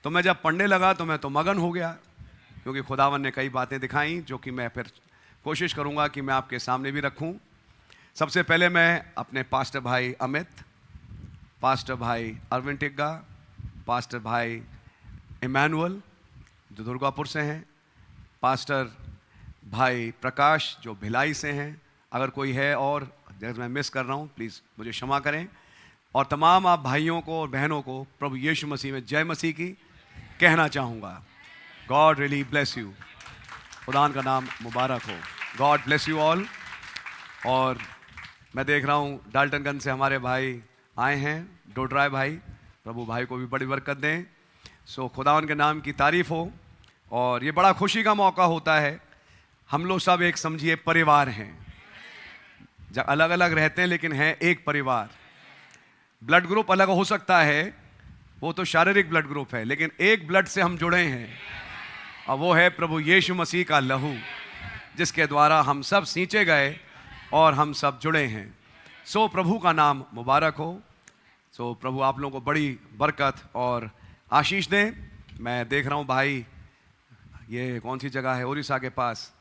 तो मैं जब पढ़ने लगा तो मैं तो मगन हो गया, क्योंकि खुदावन ने कई बातें दिखाई जो कि मैं फिर कोशिश करूंगा कि मैं आपके सामने भी रखूं। सबसे पहले मैं अपने पास्टर भाई अमित, पास्टर भाई अरविंद टिग्गा, पास्टर भाई इमैनुअल जो दुर्गापुर से हैं, पास्टर भाई प्रकाश जो भिलाई से हैं, अगर कोई है और अगर मैं मिस कर रहा हूँ प्लीज़ मुझे क्षमा करें, और तमाम आप भाइयों को और बहनों को प्रभु यीशु मसीह में जय मसीह की कहना चाहूँगा। गॉड रियली ब्लेस यू, खुदा का नाम मुबारक हो। God bless you all. और मैं देख रहा हूँ डाल्टनगंज से हमारे भाई आए हैं, डोडराय भाई, प्रभु भाई को भी बड़ी बरकत दें। सो खुदावन के नाम की तारीफ हो। और ये बड़ा खुशी का मौका होता है हम लोग सब एक समझिए परिवार हैं, जब अलग अलग रहते हैं लेकिन हैं एक परिवार। ब्लड ग्रुप अलग हो सकता है, वो तो शारीरिक ब्लड ग्रुप है, लेकिन एक ब्लड से हम जुड़े हैं और वो है प्रभु यीशु मसीह का लहू, जिसके द्वारा हम सब सींचे गए और हम सब जुड़े हैं। सो प्रभु का नाम मुबारक हो। सो प्रभु आप लोगों को बड़ी बरकत और आशीष दें। मैं देख रहा हूँ भाई, ये कौन सी जगह है, उड़ीसा के पास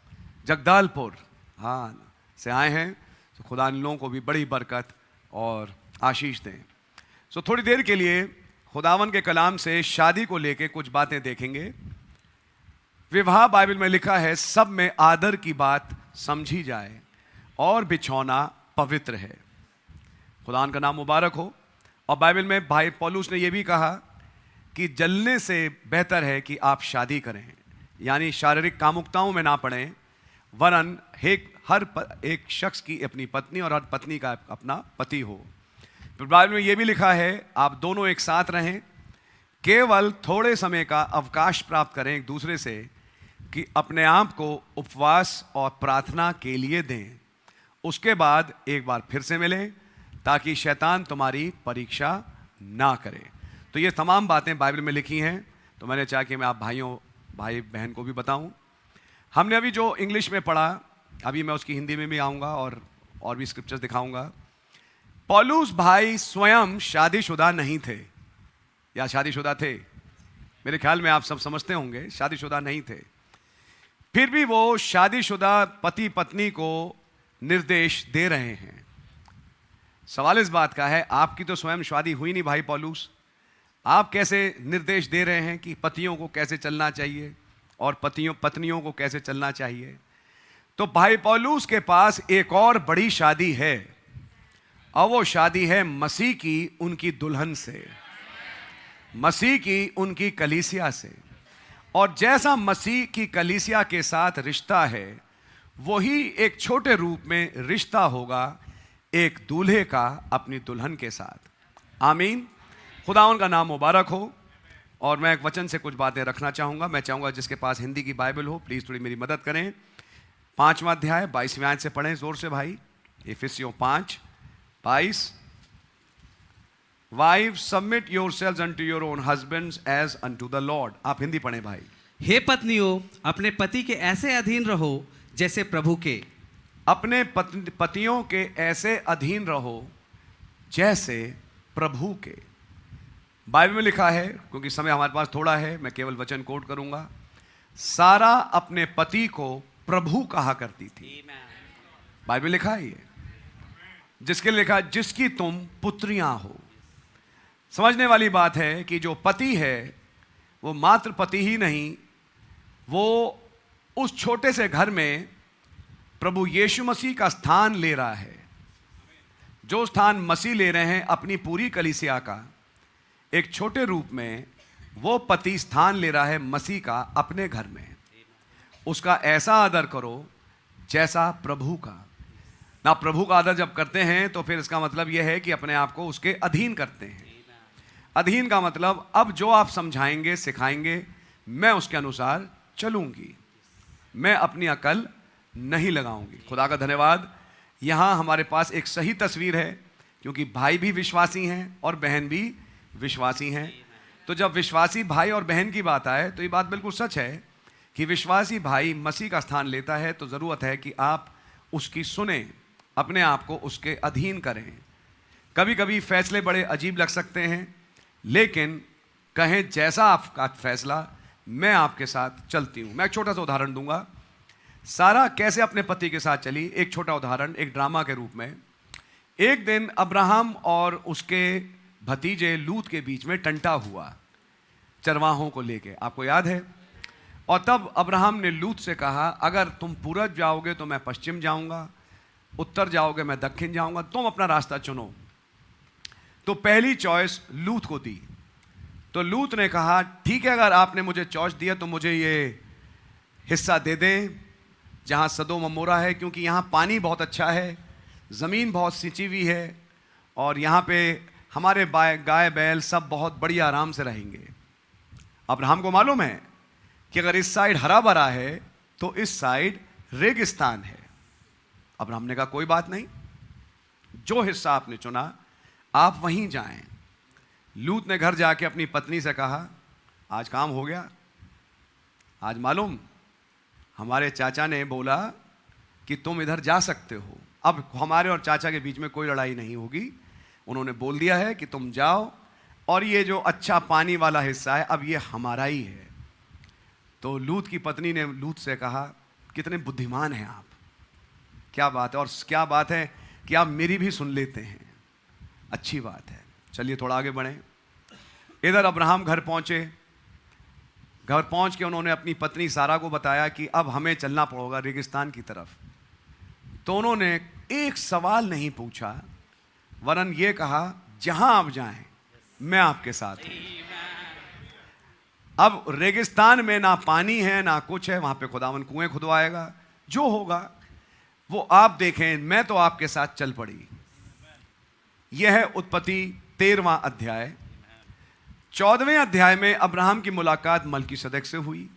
जगदालपुर, हाँ, से आए हैं। तो खुदा इन लोगों को भी बड़ी बरकत और आशीष दें। सो थोड़ी देर के लिए खुदावन के कलाम से शादी को लेके कुछ बातें देखेंगे। विवाह बाइबल में लिखा है सब में आदर की बात समझी जाए और बिछौना पवित्र है। खुदावन का नाम मुबारक हो। और बाइबल में भाई पौलुस ने यह भी कहा कि जलने से बेहतर है कि आप शादी करें, यानी शारीरिक कामुकताओं में ना पड़ें, वरन हर एक शख्स की अपनी पत्नी और हर पत्नी का अपना पति हो। फिर बाइबल में यह भी लिखा है आप दोनों एक साथ रहें, केवल थोड़े समय का अवकाश प्राप्त करें एक दूसरे से, कि अपने आप को उपवास और प्रार्थना के लिए दें। उसके बाद एक बार फिर से मिलें ताकि शैतान तुम्हारी परीक्षा ना करे। तो ये तमाम बातें बाइबल में लिखी हैं। तो मैंने चाहा कि मैं आप भाई बहन को भी बताऊं। हमने अभी जो इंग्लिश में पढ़ा, अभी मैं उसकी हिंदी में भी आऊँगा और भी स्क्रिप्चर्स दिखाऊंगा। पौलुस भाई स्वयं शादीशुदा नहीं थे, या शादीशुदा थे? मेरे ख्याल में आप सब समझते होंगे शादीशुदा नहीं थे। फिर भी वो शादीशुदा पति पत्नी को निर्देश दे रहे हैं। सवाल इस बात का है, आपकी तो स्वयं शादी हुई नहीं भाई पौलुस, आप कैसे निर्देश दे रहे हैं कि पतियों को कैसे चलना चाहिए और पत्नियों को कैसे चलना चाहिए? तो भाई पौलुस के पास एक और बड़ी शादी है, और वो शादी है मसीह की उनकी दुल्हन से, मसीह की उनकी कलीसिया से। और जैसा मसीह की कलीसिया के साथ रिश्ता है, वही एक छोटे रूप में रिश्ता होगा एक दूल्हे का अपनी दुल्हन के साथ। आमीन। खुदावन का नाम मुबारक हो। और मैं एक वचन से कुछ बातें रखना चाहूँगा। मैं चाहूँगा जिसके पास हिंदी की बाइबल हो प्लीज़ थोड़ी मेरी मदद करें। 5वां अध्याय 22वें आयत से पढ़ें जोर से भाई। इफिसियों 5:22। Wives, submit yourselves unto your own husbands as unto the Lord। आप हिंदी पढ़ें भाई। हे पत्नियों, अपने पति के ऐसे अधीन रहो जैसे प्रभु के। अपने पतियों के ऐसे अधीन रहो जैसे प्रभु के। बाइबल में लिखा है, क्योंकि समय हमारे पास थोड़ा है, मैं केवल वचन कोट करूंगा। सारा अपने पति को प्रभु कहा करती थी। बाइबल लिखा है ये, जिसके लिए लिखा जिसकी तुम पुत्रियां हो। समझने वाली बात है कि जो पति है वो मात्र पति ही नहीं, वो उस छोटे से घर में प्रभु यीशु मसीह का स्थान ले रहा है। जो स्थान मसीह ले रहे हैं अपनी पूरी कलीसिया का, एक छोटे रूप में वो पति स्थान ले रहा है मसीह का अपने घर में। उसका ऐसा आदर करो जैसा प्रभु का। ना प्रभु का आदर जब करते हैं तो फिर इसका मतलब यह है कि अपने आप को उसके अधीन करते हैं। अधीन का मतलब अब जो आप समझाएंगे सिखाएंगे मैं उसके अनुसार चलूंगी, मैं अपनी अकल नहीं लगाऊंगी। खुदा का धन्यवाद। यहाँ हमारे पास एक सही तस्वीर है, क्योंकि भाई भी विश्वासी हैं और बहन भी विश्वासी हैं। तो जब विश्वासी भाई और बहन की बात आए तो ये बात बिल्कुल सच है कि विश्वासी भाई मसीह का स्थान लेता है, तो ज़रूरत है कि आप उसकी सुने, अपने आप को उसके अधीन करें। कभी कभी फैसले बड़े अजीब लग सकते हैं, लेकिन कहें जैसा आपका फैसला मैं आपके साथ चलती हूँ। मैं एक छोटा सा उदाहरण दूंगा। सारा कैसे अपने पति के साथ चली, एक छोटा उदाहरण एक ड्रामा के रूप में। एक दिन अब्राहम और उसके भतीजे लूत के बीच में टंटा हुआ चरवाहों को लेके, आपको याद है। और तब अब्राहम ने लूत से कहा, अगर तुम पूरब जाओगे तो मैं पश्चिम जाऊंगा, उत्तर जाओगे मैं दक्षिण जाऊंगा, तुम अपना रास्ता चुनो। तो पहली चॉइस लूत को दी। तो लूत ने कहा, ठीक है, अगर आपने मुझे चॉइस दिया तो मुझे ये हिस्सा दे दें जहाँ सदोम अमोरा है, क्योंकि यहाँ पानी बहुत अच्छा है, ज़मीन बहुत सिंची हुई है, और यहाँ पे हमारे गाय बैल सब बहुत बढ़िया आराम से रहेंगे। अब्राहम को मालूम है कि अगर इस साइड हरा भरा है तो इस साइड रेगिस्तान है। अब्राहम ने कहा कोई बात नहीं, जो हिस्सा आपने चुना आप वहीं जाएं। लूत ने घर जाके अपनी पत्नी से कहा आज काम हो गया, आज मालूम हमारे चाचा ने बोला कि तुम इधर जा सकते हो, अब हमारे और चाचा के बीच में कोई लड़ाई नहीं होगी। उन्होंने बोल दिया है कि तुम जाओ और ये जो अच्छा पानी वाला हिस्सा है अब ये हमारा ही है। तो लूत की पत्नी ने लूत से कहा कितने बुद्धिमान हैं आप, क्या बात है, और क्या बात है कि आप मेरी भी सुन लेते हैं, अच्छी बात है। चलिए थोड़ा आगे बढ़ें। इधर अब्राहम घर पहुंचे। घर पहुंच के उन्होंने अपनी पत्नी सारा को बताया कि अब हमें चलना पड़ेगा रेगिस्तान की तरफ। तो उन्होंने एक सवाल नहीं पूछा, वरन ये कहा जहां आप जाएं मैं आपके साथ हूं। अब रेगिस्तान में ना पानी है ना कुछ है, वहां पे खुदावन कुएं खुदवाएगा, जो होगा वो आप देखें, मैं तो आपके साथ चल पड़ी। यह है उत्पत्ति 13वां अध्याय। 14वें अध्याय में अब्राहम की मुलाकात मलकीसदक से हुई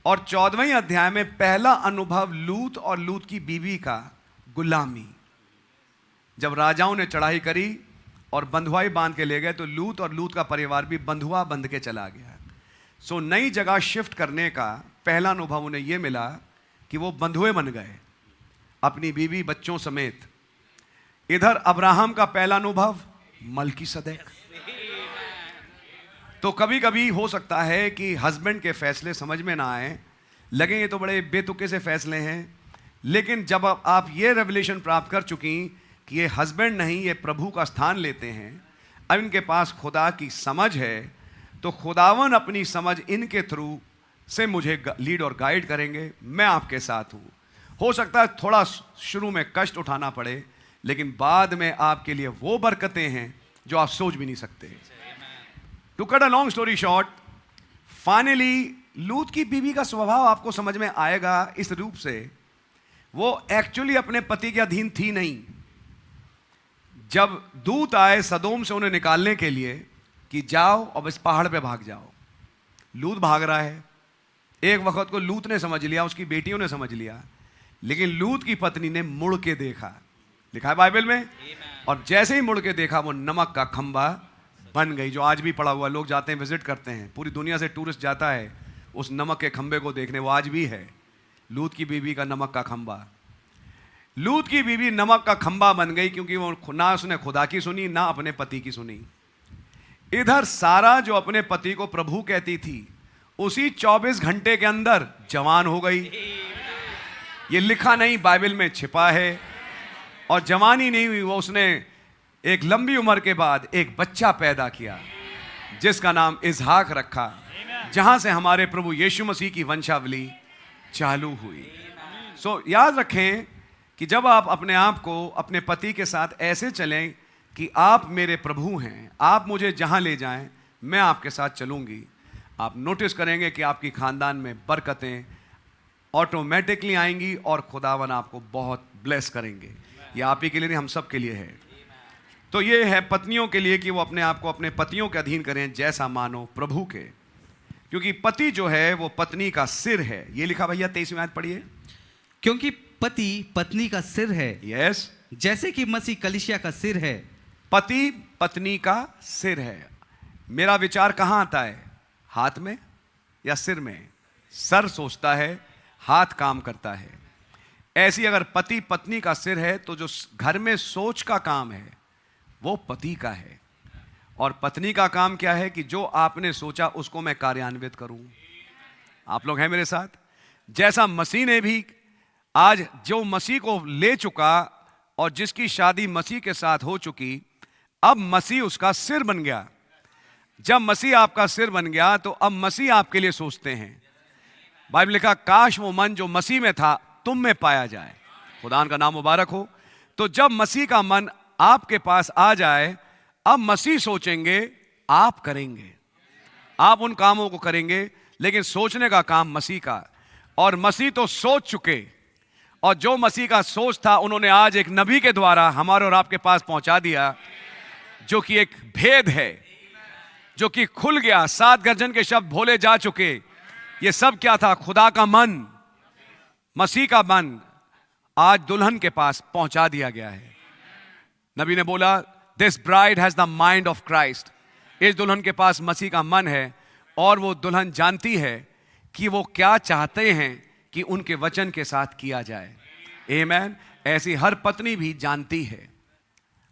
और 14वें अध्याय में पहला अनुभव लूत और लूत की बीवी का गुलामी। जब राजाओं ने चढ़ाई करी और बंधुआई बांध के ले गए तो लूत और लूत का परिवार भी बंधुआ बंध के चला गया। सो नई जगह शिफ्ट करने का पहला अनुभव उन्हें यह मिला कि वो बंधुए बन गए अपनी बीवी बच्चों समेत। इधर अब्राहम का पहला अनुभव मलकीसदक। तो कभी कभी हो सकता है कि हस्बैंड के फैसले समझ में ना आए, लगे ये तो बड़े बेतुके से फैसले हैं, लेकिन जब आप ये रेवलेशन प्राप्त कर चुकी कि ये हस्बैंड नहीं ये प्रभु का स्थान लेते हैं, अब इनके पास खुदा की समझ है, तो खुदावन अपनी समझ इनके थ्रू से मुझे लीड और गाइड करेंगे। मैं आपके साथ हूँ। हो सकता है थोड़ा शुरू में कष्ट उठाना पड़े, लेकिन बाद में आपके लिए वो बरकतें हैं जो आप सोच भी नहीं सकते। To cut a long story short, finally लूत की बीवी का स्वभाव आपको समझ में आएगा इस रूप से, वो एक्चुअली अपने पति के अधीन थी नहीं। जब दूत आए सदोम से उन्हें निकालने के लिए कि जाओ अब इस पहाड़ पे भाग जाओ, लूत भाग रहा है। एक वक्त को लूत ने समझ लिया, उसकी बेटियों ने समझ लिया, लेकिन लूत की पत्नी ने मुड़ के देखा, लिखा है बाइबल में, और जैसे ही मुड़ के देखा वो नमक का खंबा बन गई। जो आज भी पड़ा हुआ, लोग जाते हैं विजिट करते हैं, पूरी दुनिया से टूरिस्ट जाता है उस नमक के खंबे को देखने, वो आज भी है लूत की बीवी का नमक का खंबा। लूत की बीवी नमक का खंबा बन गई क्योंकि वो ना उसने खुदा की सुनी ना अपने पति की सुनी। इधर सारा जो अपने पति को प्रभु कहती थी, उसी 24 घंटे के अंदर जवान हो गई। ये लिखा नहीं, बाइबल में छिपा है। और जवानी नहीं हुई, वो उसने एक लंबी उम्र के बाद एक बच्चा पैदा किया जिसका नाम इसहाक रखा, जहां से हमारे प्रभु यीशु मसीह की वंशावली चालू हुई। सो याद रखें कि जब आप अपने आप को अपने पति के साथ ऐसे चलें कि आप मेरे प्रभु हैं, आप मुझे जहां ले जाएं मैं आपके साथ चलूंगी, आप नोटिस करेंगे कि आपकी खानदान में बरकतें ऑटोमेटिकली आएंगी और खुदावन आपको बहुत ब्लेस करेंगे। ये आप ही के लिए नहीं, हम सब के लिए है। तो ये है पत्नियों के लिए कि वो अपने आप को अपने पतियों के अधीन करें जैसा मानो प्रभु के, क्योंकि पति जो है वो पत्नी का सिर है। ये लिखा भैया 23वीं आयत पढ़िए। क्योंकि पति पत्नी का सिर है, यस, जैसे कि मसीह कलीसिया का सिर है। पति पत्नी का सिर है। मेरा विचार कहाँ आता है, हाथ में या सिर में? सर सोचता है, हाथ काम करता है। ऐसी अगर पति पत्नी का सिर है तो जो घर में सोच का काम है वो पति का है, और पत्नी का काम क्या है कि जो आपने सोचा उसको मैं कार्यान्वित करूं। आप लोग हैं मेरे साथ? जैसा मसीह ने भी आज जो मसीह को ले चुका और जिसकी शादी मसीह के साथ हो चुकी, अब मसीह उसका सिर बन गया। जब मसीह आपका सिर बन गया तो अब मसीह आपके लिए सोचते हैं। बाइबल लिखा, काश वो मन जो मसीह में था तुम में पाया जाए। खुदा का नाम मुबारक हो। तो जब मसीह का मन आपके पास आ जाए, अब मसीह सोचेंगे, आप करेंगे, आप उन कामों को करेंगे, लेकिन सोचने का काम मसीह का। और मसीह तो सोच चुके, और जो मसीह का सोच था उन्होंने आज एक नबी के द्वारा हमारे और आपके पास पहुंचा दिया, जो कि एक भेद है, जो कि खुल गया। 7 गर्जन के शब्द भोले जा चुके। ये सब क्या था? खुदा का मन। मसीह का मन आज दुल्हन के पास पहुंचा दिया गया है। नबी ने बोला, this bride has the mind of Christ. इस दुल्हन के पास मसीह का मन है और वो दुल्हन जानती है कि वो क्या चाहते हैं कि उनके वचन के साथ किया जाए। आमीन। ऐसी हर पत्नी भी जानती है।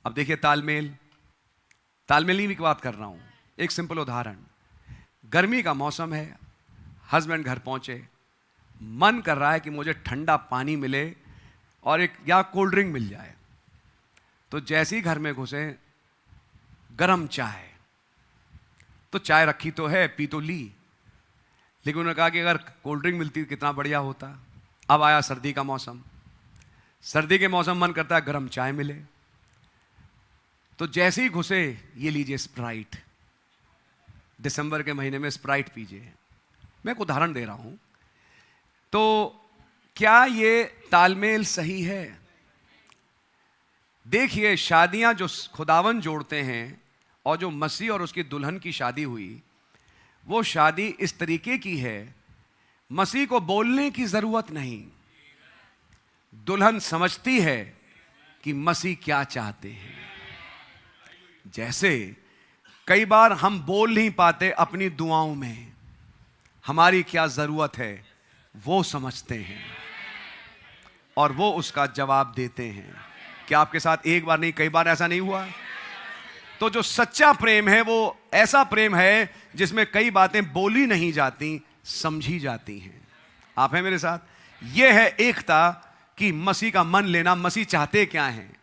अब देखिए तालमेल नहीं की बात कर रहा हूं। एक सिंपल उदाहरण, गर्मी का मौसम है, हस्बैंड घर पहुंचे, मन कर रहा है कि मुझे ठंडा पानी मिले और एक या कोल्ड ड्रिंक मिल जाए। तो जैसे ही घर में घुसे, गरम चाय, तो चाय रखी तो है, पी तो ली, लेकिन उन्होंने कहा कि अगर कोल्ड ड्रिंक मिलती कितना बढ़िया होता। अब आया सर्दी का मौसम, सर्दी के मौसम मन करता है गरम चाय मिले। तो जैसे ही घुसे, ये लीजिए स्प्राइट, दिसंबर के महीने में स्प्राइट पीजिए। मैं एक उदाहरण दे रहा हूं। तो क्या ये तालमेल सही है? देखिए, शादियां जो खुदावन जोड़ते हैं और जो मसीह और उसकी दुल्हन की शादी हुई, वो शादी इस तरीके की है, मसीह को बोलने की जरूरत नहीं, दुल्हन समझती है कि मसीह क्या चाहते हैं। जैसे कई बार हम बोल नहीं पाते अपनी दुआओं में, हमारी क्या जरूरत है वो समझते हैं और वो उसका जवाब देते हैं। क्या आपके साथ एक बार नहीं, कई बार ऐसा नहीं हुआ? तो जो सच्चा प्रेम है वो ऐसा प्रेम है जिसमें कई बातें बोली नहीं जाती, समझी जाती हैं। आप हैं मेरे साथ? यह है एकता कि मसीह का मन लेना। मसीह चाहते क्या हैं?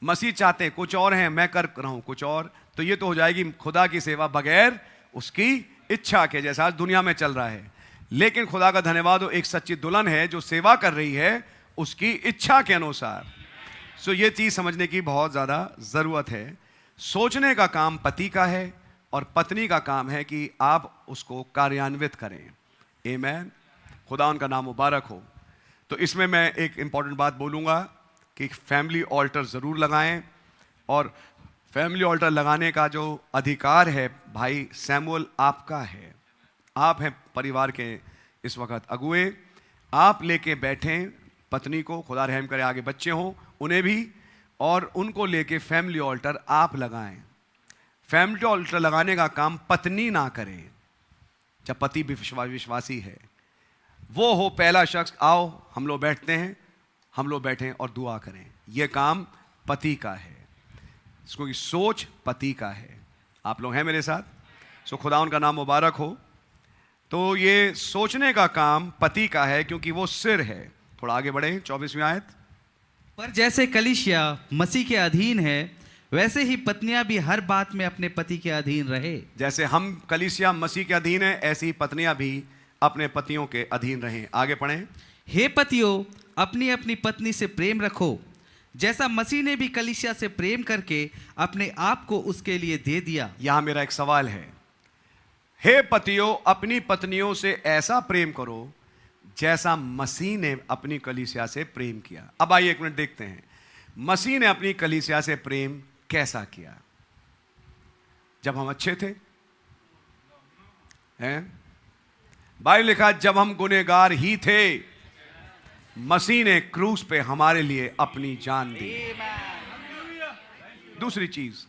मसीह चाहते कुछ और हैं, मैं कर रहा हूं कुछ और। तो ये तो हो जाएगी खुदा की सेवा बगैर उसकी इच्छा के, जैसा आज दुनिया में चल रहा है। लेकिन खुदा का धन्यवाद हो, एक सच्ची दुल्हन है जो सेवा कर रही है उसकी इच्छा के अनुसार। सो ये चीज समझने की बहुत ज्यादा जरूरत है। सोचने का काम पति का है और पत्नी का काम है कि आप उसको कार्यान्वित करें। आमीन। खुदा उनका नाम मुबारक हो। तो इसमें मैं एक इंपॉर्टेंट बात बोलूँगा कि फैमिली ऑल्टर ज़रूर लगाएं, और फैमिली ऑल्टर लगाने का जो अधिकार है भाई सैमुअल आपका है। आप हैं परिवार के इस वक्त अगुए, आप लेके बैठें पत्नी को, खुदा रहम करे आगे बच्चे हों उन्हें भी, और उनको लेके फैमिली ऑल्टर आप लगाएं। फैमिली ऑल्टर लगाने का काम पत्नी ना करे। जब पति भी विश्वासी है, वो हो पहला शख्स, आओ हम लोग बैठते हैं, हम लोग बैठें और दुआ करें। यह काम पति का है, इसको की सोच पति का है। आप लोग हैं मेरे साथ? सो खुदा उनका नाम मुबारक हो। तो ये सोचने का काम पति का है क्योंकि वो सिर है। थोड़ा आगे बढ़ें, 24वीं आयत। पर जैसे कलीसिया मसीह के अधीन है, वैसे ही पत्नियां भी हर बात में अपने पति के अधीन रहे। जैसे हम कलीसिया मसीह के अधीन है, ऐसी पत्नियां भी अपने पतियों के अधीन रहें। आगे पढ़ें। हे पतियों, अपनी अपनी पत्नी से प्रेम रखो, जैसा मसीह ने भी कलीसिया से प्रेम करके अपने आप को उसके लिए दे दिया। यहां मेरा एक सवाल है, हे पतियों, अपनी पत्नियों से ऐसा प्रेम करो जैसा मसीह ने अपनी कलीसिया से प्रेम किया। अब आइए एक मिनट देखते हैं, मसीह ने अपनी कलीसिया से प्रेम कैसा किया। जब हम अच्छे थे, हैं? बाइबल लिखा, जब हम गुनहगार ही थे, मसीह ने क्रूस पे हमारे लिए अपनी जान दी। दूसरी चीज,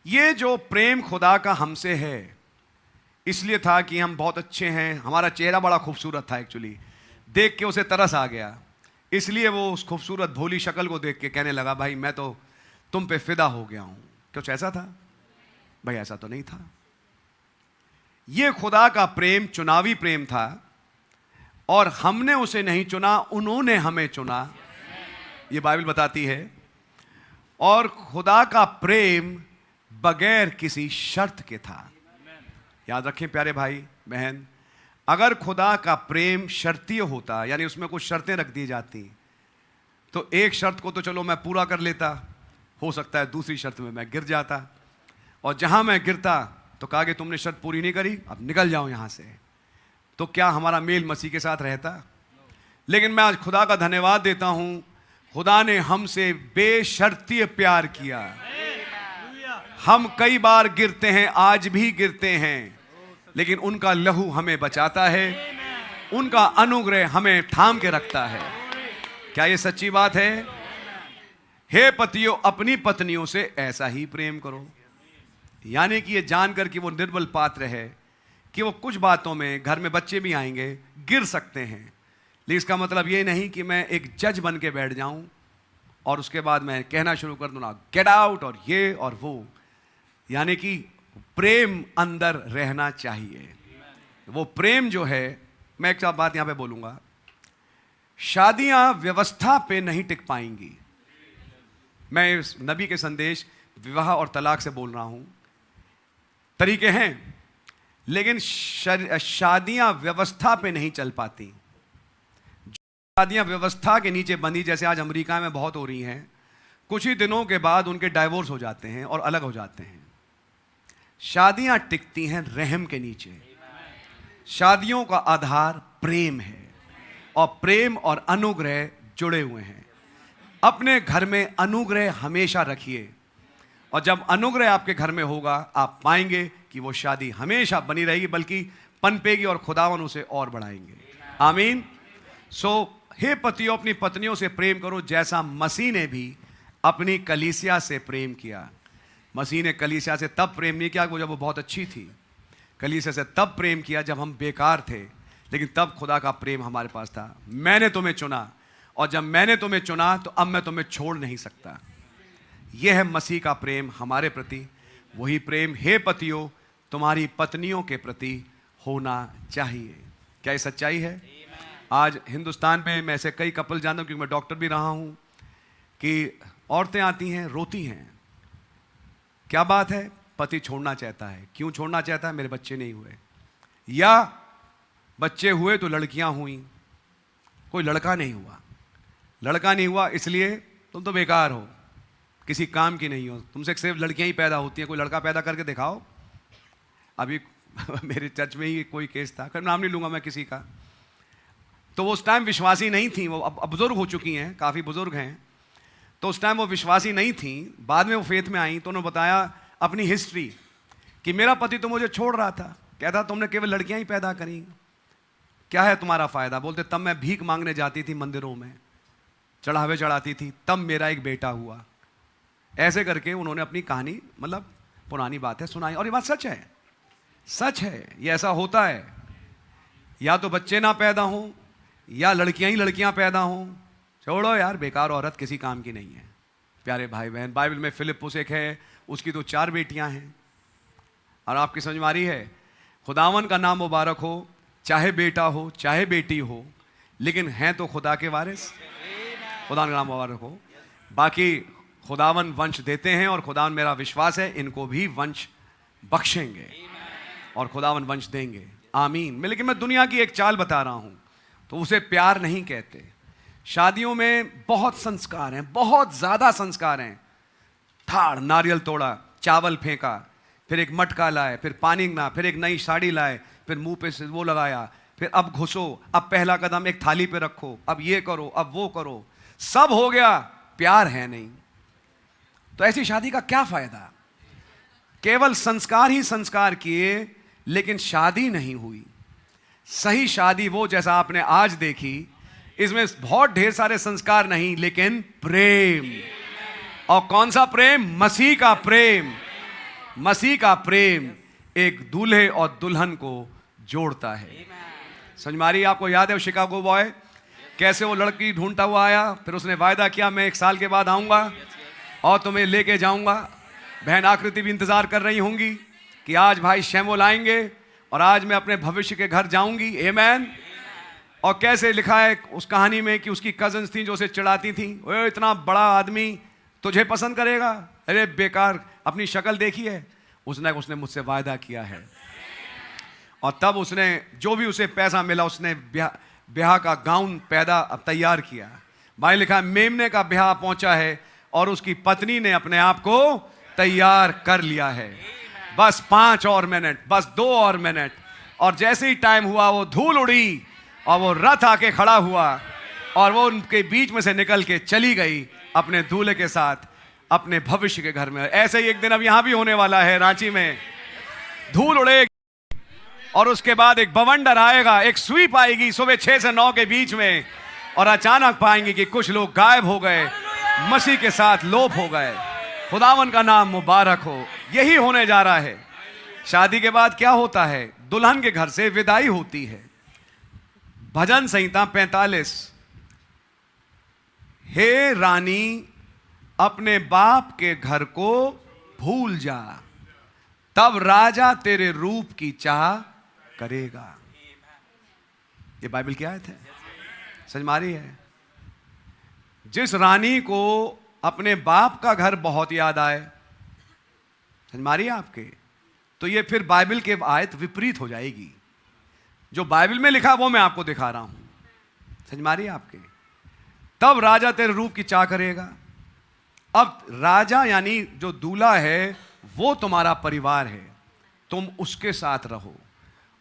ये जो प्रेम खुदा का हमसे है, इसलिए था कि हम बहुत अच्छे हैं, हमारा चेहरा बड़ा खूबसूरत था, एक्चुअली देख के उसे तरस आ गया, इसलिए वो उस खूबसूरत भोली शक्ल को देख के कहने लगा, भाई मैं तो तुम पे फिदा हो गया हूं। कुछ ऐसा था? भाई ऐसा तो नहीं था। ये खुदा का प्रेम चुनावी प्रेम था, और हमने उसे नहीं चुना, उन्होंने हमें चुना, ये बाइबल बताती है। और खुदा का प्रेम बगैर किसी शर्त के था। याद रखें प्यारे भाई बहन, अगर खुदा का प्रेम शर्तीय होता, यानी उसमें कुछ शर्तें रख दी जाती, तो एक शर्त को तो चलो मैं पूरा कर लेता, हो सकता है दूसरी शर्त में मैं गिर जाता, और जहां मैं गिरता तो कहा कि तुमने शर्त पूरी नहीं करी, अब निकल जाओ यहां से। तो क्या हमारा मेल मसीह के साथ रहता? लेकिन मैं आज खुदा का धन्यवाद देता हूं, खुदा ने हमसे बेशर्तीय प्यार किया। हम कई बार गिरते हैं, आज भी गिरते हैं, लेकिन उनका लहू हमें बचाता है, उनका अनुग्रह हमें थाम के रखता है। क्या ये सच्ची बात है? हे पतियों, अपनी पत्नियों से ऐसा ही प्रेम करो। यानी कि ये जानकर कि वो निर्बल पात्र है, कि वो कुछ बातों में, घर में बच्चे भी आएंगे, गिर सकते हैं, लेकिन इसका मतलब ये नहीं कि मैं एक जज बन के बैठ जाऊं और उसके बाद मैं कहना शुरू कर दूं ना गेट आउट और ये और वो। यानी कि प्रेम अंदर रहना चाहिए। वो प्रेम जो है, मैं एक बात यहां पे बोलूंगा, शादियां व्यवस्था पे नहीं टिक पाएंगी। मैं इस नबी के संदेश विवाह और तलाक से बोल रहा हूं। तरीके हैं, लेकिन शादियां व्यवस्था पे नहीं चल पाती। शादियां व्यवस्था के नीचे बंधी, जैसे आज अमेरिका में बहुत हो रही हैं, कुछ ही दिनों के बाद उनके डाइवोर्स हो जाते हैं और अलग हो जाते हैं। शादियां टिकती हैं रहम के नीचे। शादियों का आधार प्रेम है और प्रेम और अनुग्रह जुड़े हुए हैं। अपने घर में अनुग्रह हमेशा रखिए, और जब अनुग्रह आपके घर में होगा, आप पाएंगे कि वो शादी हमेशा बनी रहेगी, बल्कि पनपेगी और खुदावन उसे और बढ़ाएंगे। आमीन। हे पतियों, अपनी पत्नियों से प्रेम करो जैसा मसीह ने भी अपनी कलीसिया से प्रेम किया। मसीह ने कलीसिया से तब प्रेम नहीं किया जब वो बहुत अच्छी थी। कलीसिया से तब प्रेम किया जब हम बेकार थे, लेकिन तब खुदा का प्रेम हमारे पास था। मैंने तुम्हें चुना, और जब मैंने तुम्हें चुना तो अब मैं तुम्हें छोड़ नहीं सकता। यह है मसीह का प्रेम हमारे प्रति। वही प्रेम, हे पतियों, तुम्हारी पत्नियों के प्रति होना चाहिए। क्या ये सच्चाई है? आज हिंदुस्तान में मैं ऐसे कई कपल जानता हूं, क्योंकि मैं डॉक्टर भी रहा हूं, कि औरतें आती हैं, रोती हैं। क्या बात है? पति छोड़ना चाहता है। क्यों छोड़ना चाहता है? मेरे बच्चे नहीं हुए, या बच्चे हुए तो लड़कियां हुई, कोई लड़का नहीं हुआ। लड़का नहीं हुआ इसलिए तुम तो बेकार हो, किसी काम की नहीं हो, तुमसे सिर्फ लड़कियां ही पैदा होती हैं, कोई लड़का पैदा करके दिखाओ। अभी मेरे चर्च में ही कोई केस था, नाम नहीं लूंगा मैं किसी का, तो वो उस टाइम विश्वासी नहीं थी। वो अब बुजुर्ग हो चुकी हैं, काफ़ी बुजुर्ग हैं, तो उस टाइम वो विश्वासी नहीं थी। बाद में वो फेथ में आई तो उन्होंने बताया अपनी हिस्ट्री, कि मेरा पति तो मुझे छोड़ रहा था, कहता तुमने केवल लड़कियां ही पैदा करी, क्या है तुम्हारा फ़ायदा? बोलते तब मैं भीख मांगने जाती थी मंदिरों में, चढ़ावे चढ़ाती थी, तब मेरा एक बेटा हुआ। ऐसे करके उन्होंने अपनी कहानी, मतलब पुरानी बात है, सुनाई, और ये बात सच है। सच है, ये ऐसा होता है। या तो बच्चे ना पैदा हों, या लड़कियां ही लड़कियां पैदा हों। छोड़ो यार, बेकार औरत किसी काम की नहीं है। प्यारे भाई बहन, बाइबल में फिलिप्पुस एक है, उसकी तो 4 बेटियां हैं। और आपकी समझ में आ रही है? खुदावन का नाम मुबारक हो, चाहे बेटा हो चाहे बेटी हो, लेकिन हैं तो खुदा के वारिस। खुदा का नाम मुबारक हो। बाकी खुदावन वंश देते हैं, और खुदावन, मेरा विश्वास है, इनको भी वंश बख्शेंगे और खुदावन वंश देंगे। आमीन। लेकिन मैं दुनिया की एक चाल बता रहा हूं, तो उसे प्यार नहीं कहते। शादियों में बहुत संस्कार हैं, बहुत ज्यादा संस्कार हैं। थाड़, नारियल तोड़ा, चावल फेंका, फिर एक मटका लाए, फिर पानी ना, फिर एक नई साड़ी लाए, फिर मुंह पे से वो लगाया, फिर अब घुसो, अब पहला कदम एक थाली पे रखो, अब ये करो, अब वो करो, सब हो गया, प्यार है नहीं। तो ऐसी शादी का क्या फायदा? केवल संस्कार ही संस्कार किए, लेकिन शादी नहीं हुई। सही शादी वो जैसा आपने आज देखी, इसमें बहुत ढेर सारे संस्कार नहीं, लेकिन प्रेम। और कौन सा प्रेम? मसीह का प्रेम। मसीह का प्रेम एक दूल्हे और दुल्हन को जोड़ता है। समझ में आ रही है? आपको याद है वो शिकागो बॉय कैसे वो लड़की ढूंढता हुआ आया, फिर उसने वायदा किया मैं 1 साल के बाद आऊंगा और तुम्हें लेके जाऊंगा। बहन आकृति भी इंतजार कर रही होंगी कि आज भाई शैमुएल आएंगे और आज मैं अपने भविष्य के घर जाऊंगी। आमेन। और कैसे लिखा है उस कहानी में कि उसकी कजन्स थी जो उसे चिढ़ाती थी, ओए इतना बड़ा आदमी तुझे पसंद करेगा, अरे बेकार, अपनी शक्ल देखी है। उसने मुझसे वायदा किया है, और तब उसने जो भी उसे पैसा मिला उसने ब्याह का गाउन तैयार किया। भाई लिखा है मेमने का ब्याह पहुंचा है और उसकी पत्नी ने अपने आप को तैयार कर लिया है। बस 5 और मिनट, बस 2 और मिनट, और जैसे ही टाइम हुआ वो धूल उड़ी और वो रथ आके खड़ा हुआ और वो उनके बीच में से निकल के चली गई अपने दूल्हे के साथ अपने भविष्य के घर में। ऐसे ही एक दिन अब यहां भी होने वाला है, रांची में धूल उड़ेगी और उसके बाद एक बवंडर आएगा, एक स्वीप आएगी सुबह 6 से 9 के बीच में, और अचानक पाएंगे कि कुछ लोग गायब हो गए, मसीह के साथ लोप हो गए। खुदावन का नाम मुबारक हो। यही होने जा रहा है। शादी के बाद क्या होता है? दुल्हन के घर से विदाई होती है। भजन संहिता 45, हे रानी अपने बाप के घर को भूल जा, तब राजा तेरे रूप की चाह करेगा। ये बाइबल की आयत है, समझ मारी है। जिस रानी को अपने बाप का घर बहुत याद आए, समझ मारी आपके, तो ये फिर बाइबल के आयत विपरीत हो जाएगी। जो बाइबल में लिखा वो मैं आपको दिखा रहा हूं, समझ मारी आपके। तब राजा तेरे रूप की चाह करेगा। अब राजा यानी जो दूल्हा है वो तुम्हारा परिवार है, तुम उसके साथ रहो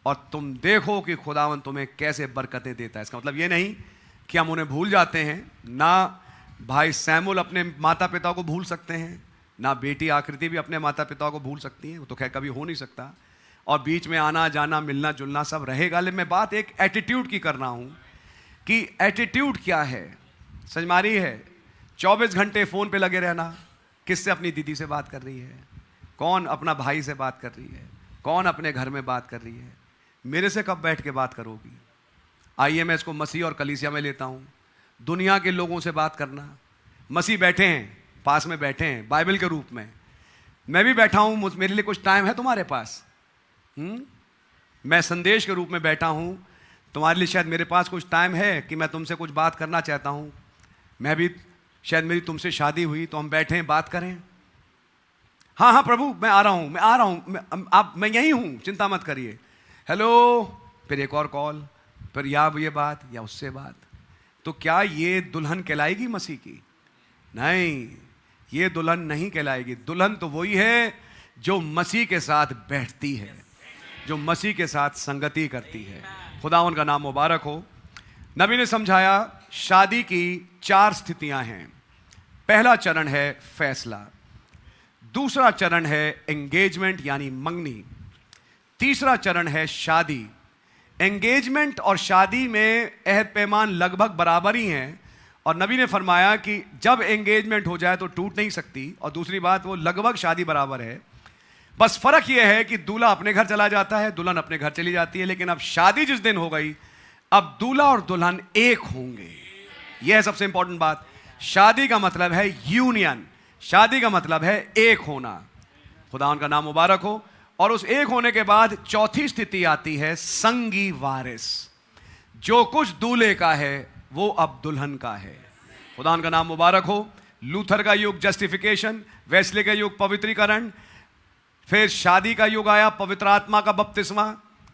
और तुम देखो कि खुदावन तुम्हें कैसे बरकतें देता है। इसका मतलब ये नहीं कि हम उन्हें भूल जाते हैं। ना भाई सैमुअल अपने माता पिता को भूल सकते हैं, ना बेटी आकृति भी अपने माता पिता को भूल सकती है, वो तो खैर कभी हो नहीं सकता। और बीच में आना जाना मिलना जुलना सब रहेगा। लेकिन मैं बात एक एटीट्यूड की कर रहा हूं कि एटीट्यूड क्या है, समझ मारी है। 24 घंटे फ़ोन पे लगे रहना, किससे अपनी दीदी से बात कर रही है, कौन अपना भाई से बात कर रही है, कौन अपने घर में बात कर रही है, मेरे से कब बैठ के बात करोगी। आइए मैं इसको मसीह और कलीसिया में लेता हूँ। दुनिया के लोगों से बात करना, मसीह बैठे हैं पास में, बैठे हैं बाइबल के रूप में, मैं भी बैठा हूँ, मेरे लिए कुछ टाइम है तुम्हारे पास? मैं संदेश के रूप में बैठा हूँ, तुम्हारे लिए शायद मेरे पास कुछ टाइम है कि मैं तुमसे कुछ बात करना चाहता हूँ। मैं भी शायद मेरी तुमसे शादी हुई तो हम बैठे हैं बात करें। हाँ हाँ प्रभु मैं आ रहा हूँ, मैं आ रहा हूँ, मैं यहीं हूँ, चिंता मत करिए। हेलो, फिर एक और कॉल, फिर या ये बात या उससे बात। तो क्या ये दुल्हन कहलाएगी मसीह की? नहीं, ये दुल्हन नहीं कहलाएगी। दुल्हन तो वही है जो मसीह के साथ बैठती है, जो मसीह के साथ संगति करती है। खुदावन का नाम मुबारक हो। नबी ने समझाया शादी की 4 स्थितियां हैं। पहला चरण है फैसला, दूसरा चरण है एंगेजमेंट यानी मंगनी, तीसरा चरण है शादी। एंगेजमेंट और शादी में अहद पैमान लगभग बराबर ही हैं, और नबी ने फरमाया कि जब एंगेजमेंट हो जाए तो टूट नहीं सकती, और दूसरी बात वो लगभग शादी बराबर है। बस फर्क ये है कि दूल्हा अपने घर चला जाता है, दुल्हन अपने घर चली जाती है। लेकिन अब शादी जिस दिन हो गई, अब दूल्हा और दुल्हन एक होंगे। यह है सबसे इंपॉर्टेंट बात। शादी का मतलब है यूनियन, शादी का मतलब है एक होना। खुदा उनका नाम मुबारक हो। और उस एक होने के बाद चौथी स्थिति आती है संगी वारिस। जो कुछ दूल्हे का है वो अब दुल्हन का है। खुदा उनका नाम मुबारक हो। लूथर का युग जस्टिफिकेशन, वेस्ले का युग पवित्रीकरण, फिर शादी का युग आया पवित्र आत्मा का बपतिस्मा।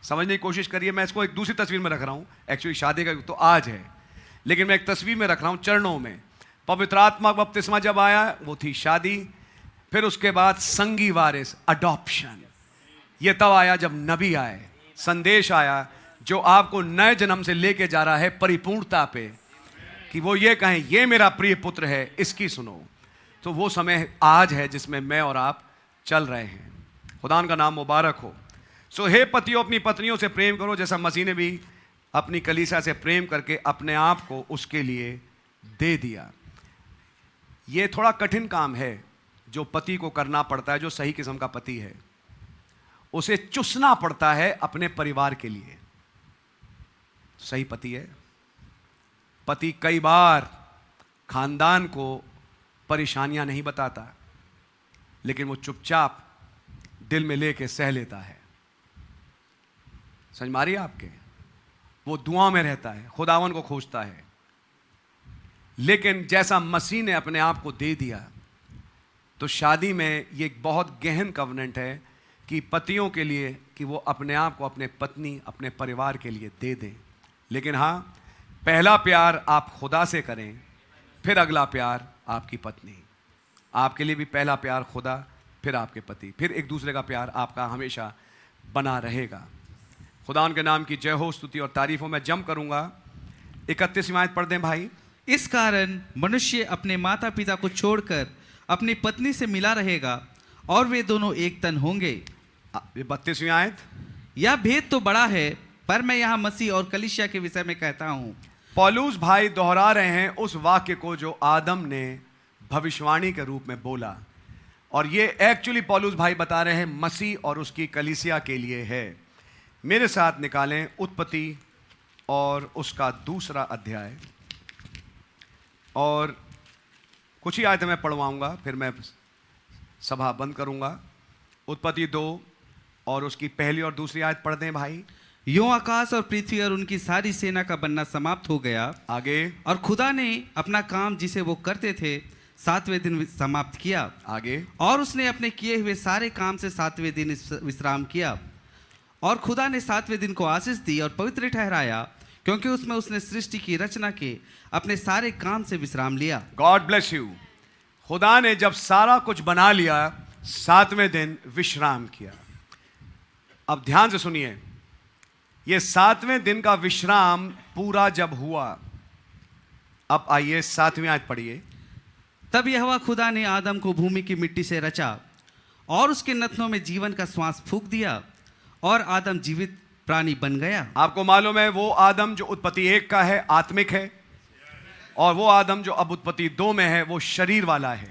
समझने की कोशिश करिए, मैं इसको एक दूसरी तस्वीर में रख रहा हूं। एक्चुअली शादी का युग तो आज है, लेकिन मैं एक तस्वीर में रख रहा हूं चरणों में। पवित्र आत्मा का बपतिस्मा जब आया वो थी शादी, फिर उसके बाद संगी वारिस अडॉप्शन। ये तब आया जब नबी आए, संदेश आया जो आपको नए जन्म से लेके जा रहा है परिपूर्णता पे, कि वो ये कहें ये मेरा प्रिय पुत्र है, इसकी सुनो। तो वो समय आज है जिसमें मैं और आप चल रहे हैं। खुदा का नाम मुबारक हो। सो हे पतियों, अपनी पत्नियों से प्रेम करो जैसा मसीह ने भी अपनी कलीसिया से प्रेम करके अपने आप को उसके लिए दे दिया। ये थोड़ा कठिन काम है जो पति को करना पड़ता है, जो सही किस्म का पति है। उसे चुसना पड़ता है अपने परिवार के लिए। सही पति है। पति कई बार खानदान को परेशानियां नहीं बताता, लेकिन वो चुपचाप दिल में लेके सह लेता है। समझ मारिए आपके, वो दुआ में रहता है, खुदावन को खोजता है। लेकिन जैसा मसीह ने अपने आप को दे दिया, तो शादी में ये एक बहुत गहन कवनेंट है कि पतियों के लिए कि वो अपने आप को अपने पत्नी, अपने परिवार के लिए दे दें। लेकिन हाँ, पहला प्यार आप खुदा से करें, फिर अगला प्यार आपकी पत्नी। आपके लिए भी पहला प्यार खुदा, फिर आपके पति, फिर एक दूसरे का प्यार आपका हमेशा बना रहेगा। खुदा के नाम की जय हो, स्तुति और तारीफ हो। मैं जम करूंगा। 31 आयत पढ़ दें भाई। इस कारण मनुष्य अपने माता पिता को छोड़कर अपनी पत्नी से मिला रहेगा और वे दोनों एक तन होंगे। 32वीं आयत। यह भेद तो बड़ा है, पर मैं यहाँ मसीह और कलीसिया के विषय में कहता हूँ। पौलुस भाई दोहरा रहे हैं उस वाक्य को जो आदम ने भविष्यवाणी के रूप में बोला, और ये एक्चुअली पौलुस भाई बता रहे हैं मसीह और उसकी कलीसिया के लिए है। मेरे साथ निकालें उत्पत्ति और उसका 2 अध्याय, और कुछ ही आयतें मैं पढ़वाऊंगा, फिर मैं सभा बंद करूंगा। उत्पत्ति 2 और उसकी 1 और 2 आयत पढ़ दें भाई। यों आकाश और पृथ्वी और उनकी सारी सेना का बनना समाप्त हो गया। आगे। और खुदा ने अपना काम जिसे वो करते थे 7वें दिन समाप्त किया। आगे। और उसने अपने किए हुए सारे काम से 7वें दिन विश्राम किया। और खुदा ने 7वें दिन को आशीष दी और पवित्र ठहराया, क्योंकि उसमें उसने सृष्टि की रचना के अपने सारे काम से विश्राम लिया। God bless you. खुदा ने जब सारा कुछ बना लिया 7वें दिन विश्राम किया। अब ध्यान से सुनिए, ये 7वें दिन का विश्राम पूरा जब हुआ, अब आइए 7वीं आयत पढ़िए। तब यहोवा खुदा ने आदम को भूमि की मिट्टी से रचा और उसके नथनों में जीवन का श्वास फूंक दिया, और आदम जीवित प्राणी बन गया। आपको मालूम है वो आदम जो उत्पत्ति 1 का है आत्मिक है, और वो आदम जो अब उत्पत्ति 2 में है वो शरीर वाला है।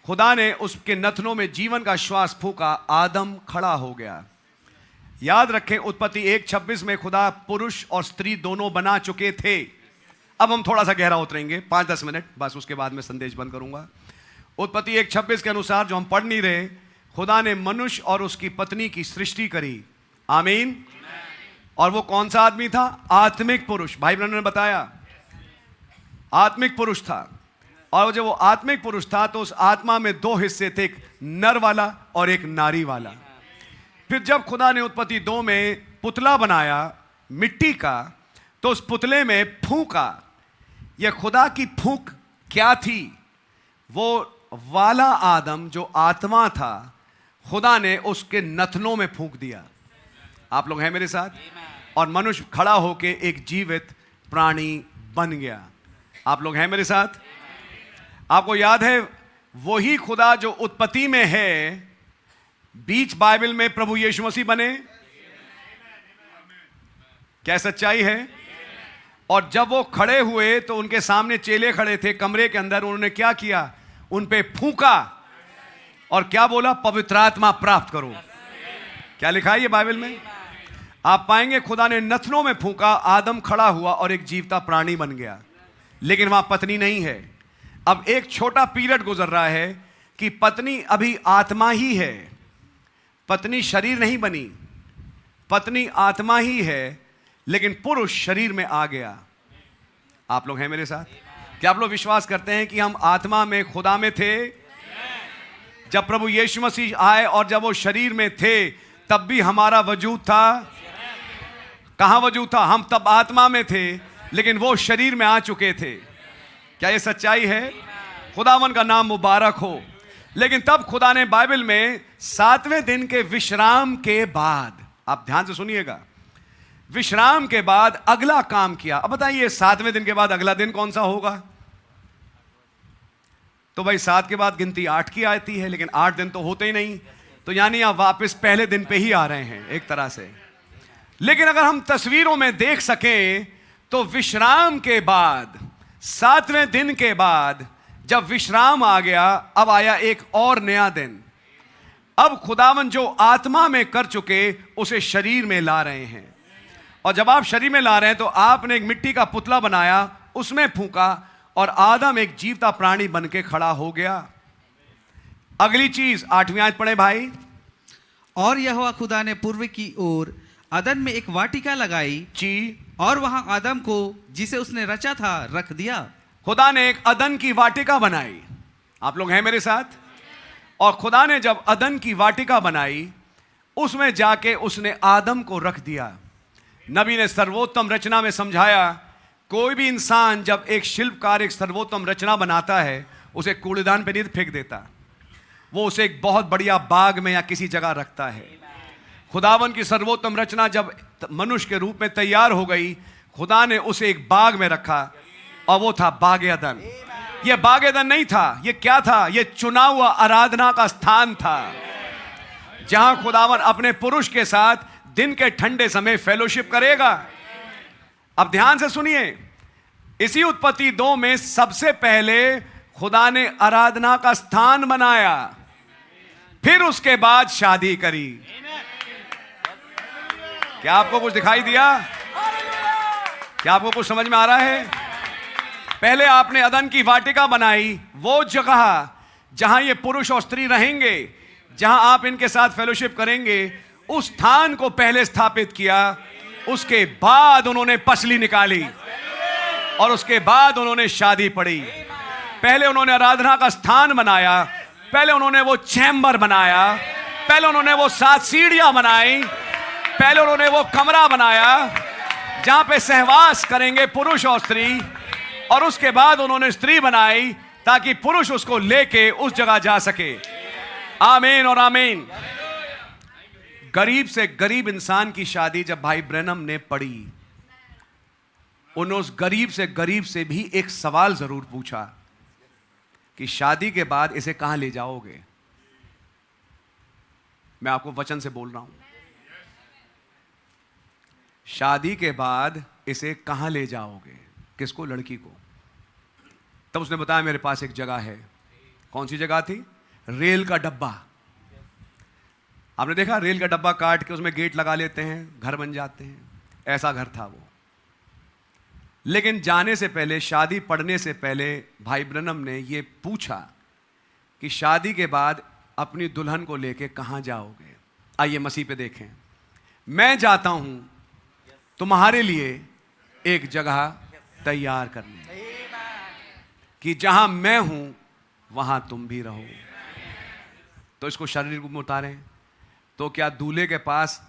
खुदा ने उसके नथनों में जीवन का श्वास फूंका, आदम खड़ा हो गया। याद रखें उत्पत्ति 1:26 में खुदा पुरुष और स्त्री दोनों बना चुके थे। अब हम थोड़ा सा गहरा उतरेंगे, 5-10 मिनट बस, उसके बाद मैं संदेश बंद करूंगा। उत्पत्ति 1:26 के अनुसार जो हम पढ़ नहीं रहे, खुदा ने मनुष्य और उसकी पत्नी की सृष्टि करी। आमीन। और वो कौन सा आदमी था? आत्मिक पुरुष। भाई बहनों ने बताया आत्मिक पुरुष था। और जब वो आत्मिक पुरुष था तो उस आत्मा में 2 हिस्से थे, एक नर वाला और एक नारी वाला। फिर जब खुदा ने उत्पत्ति 2 में पुतला बनाया मिट्टी का, तो उस पुतले में फूंका। यह खुदा की फूंक क्या थी? वो वाला आदम जो आत्मा था, खुदा ने उसके नथनों में फूंक दिया। आप लोग हैं मेरे साथ? और मनुष्य खड़ा होके एक जीवित प्राणी बन गया। आप लोग हैं मेरे साथ? आपको याद है वही खुदा जो उत्पत्ति में है, बीच बाइबल में प्रभु यीशु मसीह बने। क्या सच्चाई है? और जब वो खड़े हुए तो उनके सामने चेले खड़े थे कमरे के अंदर। उन्होंने क्या किया? उन पे फूंका और क्या बोला? पवित्र आत्मा प्राप्त करो। क्या लिखा है ये बाइबल में? आप पाएंगे खुदा ने नथनों में फूंका, आदम खड़ा हुआ और एक जीवता प्राणी बन गया। लेकिन वहां पत्नी नहीं है। अब एक छोटा पीरियड गुजर रहा है कि पत्नी अभी आत्मा ही है, पत्नी शरीर नहीं बनी, पत्नी आत्मा ही है, लेकिन पुरुष शरीर में आ गया। आप लोग हैं मेरे साथ? क्या आप लोग विश्वास करते हैं कि हम आत्मा में खुदा में थे? जब प्रभु यीशु मसीह आए और जब वो शरीर में थे तब भी हमारा वजूद था। कहां वजूद था? हम तब आत्मा में थे, लेकिन वो शरीर में आ चुके थे। क्या ये सच्चाई है? खुदावन का नाम मुबारक हो। लेकिन तब खुदा ने बाइबल में 7वें दिन के विश्राम के बाद, आप ध्यान से सुनिएगा, विश्राम के बाद अगला काम किया। अब बताइए 7वें दिन के बाद अगला दिन कौन सा होगा? तो भाई 7 के बाद गिनती 8 की आती है, लेकिन 8 दिन तो होते ही नहीं, तो यानी आप वापस पहले दिन पे ही आ रहे हैं एक तरह से। लेकिन अगर हम तस्वीरों में देख सकें तो विश्राम के बाद, 7वें दिन के बाद जब विश्राम आ गया, अब आया एक और नया दिन। अब खुदावन जो आत्मा में कर चुके उसे शरीर में ला रहे हैं। और जब आप शरीर में ला रहे हैं तो आपने एक मिट्टी का पुतला बनाया, उसमें फूंका, और आदम एक जीवता प्राणी बन के खड़ा हो गया। अगली चीज 8वीं आयत पढ़े भाई। और यहोवा खुदा ने पूर्व की ओर अदन में एक वाटिका लगाई जी, और वहां आदम को जिसे उसने रचा था रख दिया। खुदा ने एक अदन की वाटिका बनाई। आप लोग हैं मेरे साथ? और खुदा ने जब अदन की वाटिका बनाई, उसमें जाके उसने आदम को रख दिया। नबी ने सर्वोत्तम रचना में समझाया, कोई भी इंसान जब एक शिल्पकार एक सर्वोत्तम रचना बनाता है, उसे कूड़ेदान पे नहीं फेंक देता, वो उसे एक बहुत बढ़िया बाग में या किसी जगह रखता है। खुदावन की सर्वोत्तम रचना जब मनुष्य के रूप में तैयार हो गई, खुदा ने उसे एक बाग में रखा, और वो था बाग अदन। ये बाग अदन नहीं था, ये क्या था? ये चुना हुआ आराधना का स्थान था, जहां खुदावन अपने पुरुष के साथ दिन के ठंडे समय फेलोशिप करेगा। अब ध्यान से सुनिए, इसी उत्पत्ति 2 में सबसे पहले खुदा ने आराधना का स्थान बनाया, फिर उसके बाद शादी करी। क्या आपको कुछ दिखाई दिया? क्या आपको कुछ समझ में आ रहा है? पहले आपने अदन की वाटिका बनाई, वो जगह जहां ये पुरुष और स्त्री रहेंगे, जहां आप इनके साथ फेलोशिप करेंगे, उस स्थान को पहले स्थापित किया। उसके बाद उन्होंने पसली निकाली और उसके बाद उन्होंने शादी पड़ी। पहले उन्होंने आराधना का स्थान बनाया, पहले उन्होंने वो चैम्बर बनाया, पहले उन्होंने वो 7 सीढ़ियां बनाई, पहले उन्होंने वो कमरा बनाया जहां पे सहवास करेंगे पुरुष और स्त्री, और उसके बाद उन्होंने स्त्री बनाई ताकि पुरुष उसको लेके उस जगह जा सके। आमीन और आमीन। गरीब से गरीब इंसान की शादी जब भाई ब्रैनम ने पढ़ी, उन्होंने उस गरीब से भी एक सवाल जरूर पूछा कि शादी के बाद इसे कहां ले जाओगे? मैं आपको वचन से बोल रहा हूं, शादी के बाद इसे कहां ले जाओगे? किसको? लड़की को। तब उसने बताया मेरे पास एक जगह है। कौन सी जगह थी? रेल का डब्बा। आपने देखा रेल का डब्बा काट के उसमें गेट लगा लेते हैं, घर बन जाते हैं। ऐसा घर था वो। लेकिन जाने से पहले, शादी पड़ने से पहले भाई ब्रैनम ने ये पूछा कि शादी के बाद अपनी दुल्हन को लेके कहां जाओगे? आइए मसीह पे देखें। मैं जाता हूं तुम्हारे लिए एक जगह तैयार करने, कि जहां मैं हूं वहां तुम भी रहो। तो इसको शारीरिक रूप में उतारें तो क्या दूल्हे के पास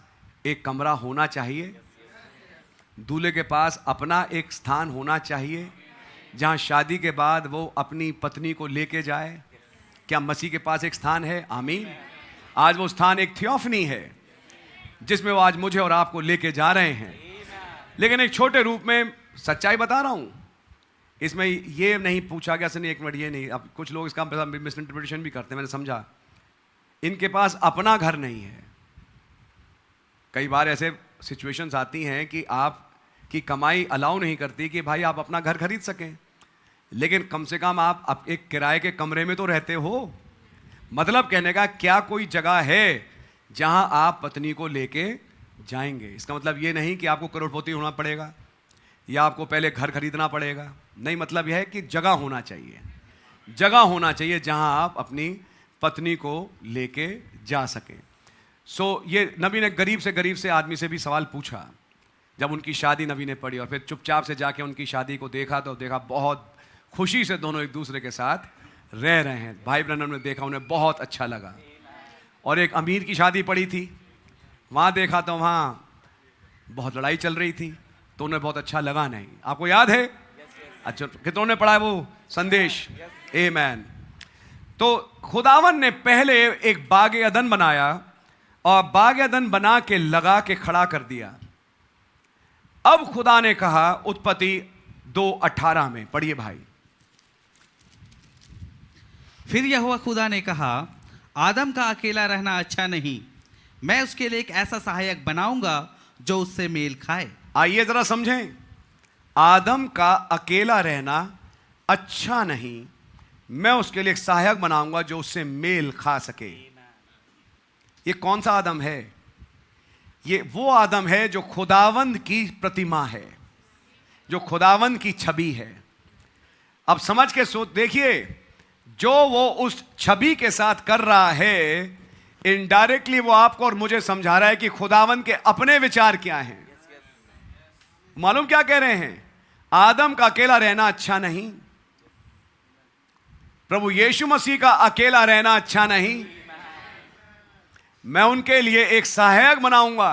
एक कमरा होना चाहिए? दूल्हे के पास अपना एक स्थान होना चाहिए जहां शादी के बाद वो अपनी पत्नी को लेके जाए? क्या मसीह के पास एक स्थान है? आमीन। आज वो स्थान एक थियोफनी है जिसमें वो आज मुझे और आपको लेके जा रहे हैं। लेकिन एक छोटे रूप में सच्चाई बता रहा हूं, इसमें ये नहीं पूछा गया, नहीं एक मिनट ये नहीं। अब कुछ लोग इसका मिस इंटरप्रिटेशन भी करते हैं, मैंने समझा। इनके पास अपना घर नहीं है। कई बार ऐसे सिचुएशंस आती हैं कि आपकी कमाई अलाउ नहीं करती कि भाई आप अपना घर खरीद सकें, लेकिन कम से कम आप एक किराए के कमरे में तो रहते हो। मतलब कहने का, क्या कोई जगह है जहां आप पत्नी को लेके जाएंगे? इसका मतलब ये नहीं कि आपको करोड़पति होना पड़ेगा या आपको पहले घर खरीदना पड़ेगा। नहीं, मतलब यह है कि जगह होना चाहिए, जगह होना चाहिए जहां आप अपनी पत्नी को लेके जा सकें। सो ये नबी ने गरीब से आदमी से भी सवाल पूछा जब उनकी शादी नबी ने पढ़ी, और फिर चुपचाप से जाके उनकी शादी को देखा तो देखा बहुत खुशी से दोनों एक दूसरे के साथ रह रहे हैं। भाई ब्रैनम ने देखा, उन्हें बहुत अच्छा लगा। और एक अमीर की शादी पड़ी थी, वहाँ देखा तो वहाँ बहुत लड़ाई चल रही थी, तो उन्हें बहुत अच्छा लगा नहीं। आपको याद है? अच्छा, कितनों ने पढ़ा है वो संदेश? आमीन। तो खुदावन ने पहले एक बागे अदन बनाया और बागे अदन बना के लगा के खड़ा कर दिया। अब खुदा ने कहा उत्पत्ति 2:18 में, पढ़िए भाई। फिर यहोवा खुदा ने कहा, आदम का अकेला रहना अच्छा नहीं, मैं उसके लिए एक ऐसा सहायक बनाऊंगा जो उससे मेल खाए। आइए जरा समझें, आदम का अकेला रहना अच्छा नहीं, मैं उसके लिए एक सहायक बनाऊंगा जो उससे मेल खा सके। ये कौन सा आदम है? ये वो आदम है जो खुदावंद की प्रतिमा है, जो खुदावंद की छवि है। अब समझ के सोच देखिए, जो वो उस छवि के साथ कर रहा है, इनडायरेक्टली वो आपको और मुझे समझा रहा है कि खुदावंद के अपने विचार क्या हैं। मालूम क्या कह रहे हैं? आदम का अकेला रहना अच्छा नहीं, प्रभु यीशु मसीह का अकेला रहना अच्छा नहीं, मैं उनके लिए एक सहायक बनाऊंगा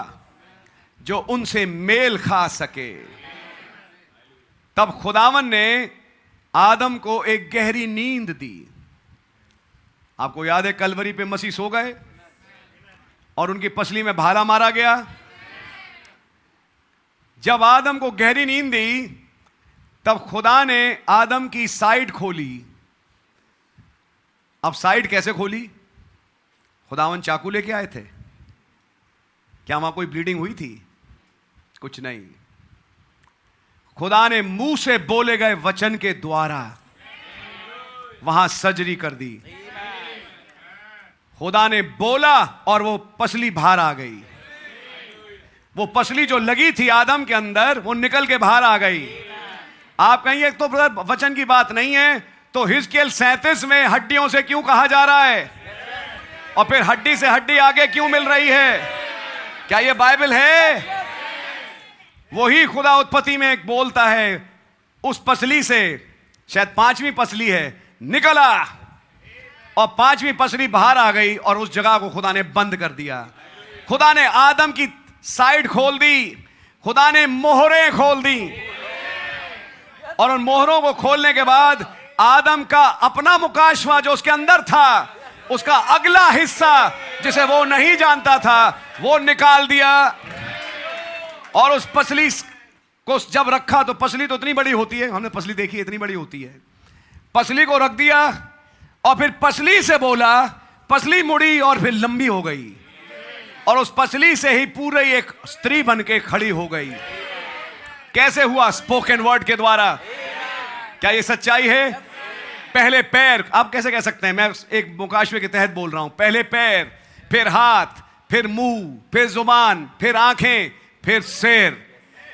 जो उनसे मेल खा सके। तब खुदावन ने आदम को एक गहरी नींद दी। आपको याद है कलवरी पे मसीह सो गए और उनकी पसली में भाला मारा गया। जब आदम को गहरी नींद दी, तब खुदा ने आदम की साइड खोली। अब साइड कैसे खोली? खुदावन चाकू लेके आए थे? क्या वहां कोई ब्लीडिंग हुई थी? कुछ नहीं। खुदा ने मुंह से बोले गए वचन के द्वारा वहां सर्जरी कर दी। खुदा ने बोला और वो पसली बाहर आ गई। वो पसली जो लगी थी आदम के अंदर, वो निकल के बाहर आ गई। आप कहेंगे तो ब्रदर वचन की बात नहीं है, तो हिजकियेल 37 में हड्डियों से क्यों कहा जा रहा है? और फिर हड्डी से हड्डी आगे क्यों मिल रही है? क्या ये बाइबल है? वही खुदा उत्पत्ति में एक बोलता है, उस पसली से, शायद 5वीं पसली है, निकला, और 5वीं पसली बाहर आ गई और उस जगह को खुदा ने बंद कर दिया। खुदा ने आदम की साइड खोल दी, खुदा ने मोहरें खोल दी, और उन मोहरों को खोलने के बाद आदम का अपना मुकाशवा जो उसके अंदर था, उसका अगला हिस्सा जिसे वो नहीं जानता था, वो निकाल दिया। और उस पसली को जब रखा, तो पसली तो इतनी बड़ी होती है, हमने पसली देखी है, इतनी बड़ी होती है। पसली को रख दिया और फिर पसली से बोला, पसली मुड़ी और फिर लंबी हो गई, और उस पसली से ही पूरी एक स्त्री बन के खड़ी हो गई। कैसे हुआ? स्पोकन वर्ड के द्वारा। क्या ये सच्चाई है? पहले पैर, आप कैसे कह सकते हैं, मैं एक मुकाशवे के तहत बोल रहा हूं, पहले पैर, फिर हाथ, फिर मुंह, फिर जुबान, फिर आंखें, फिर सिर।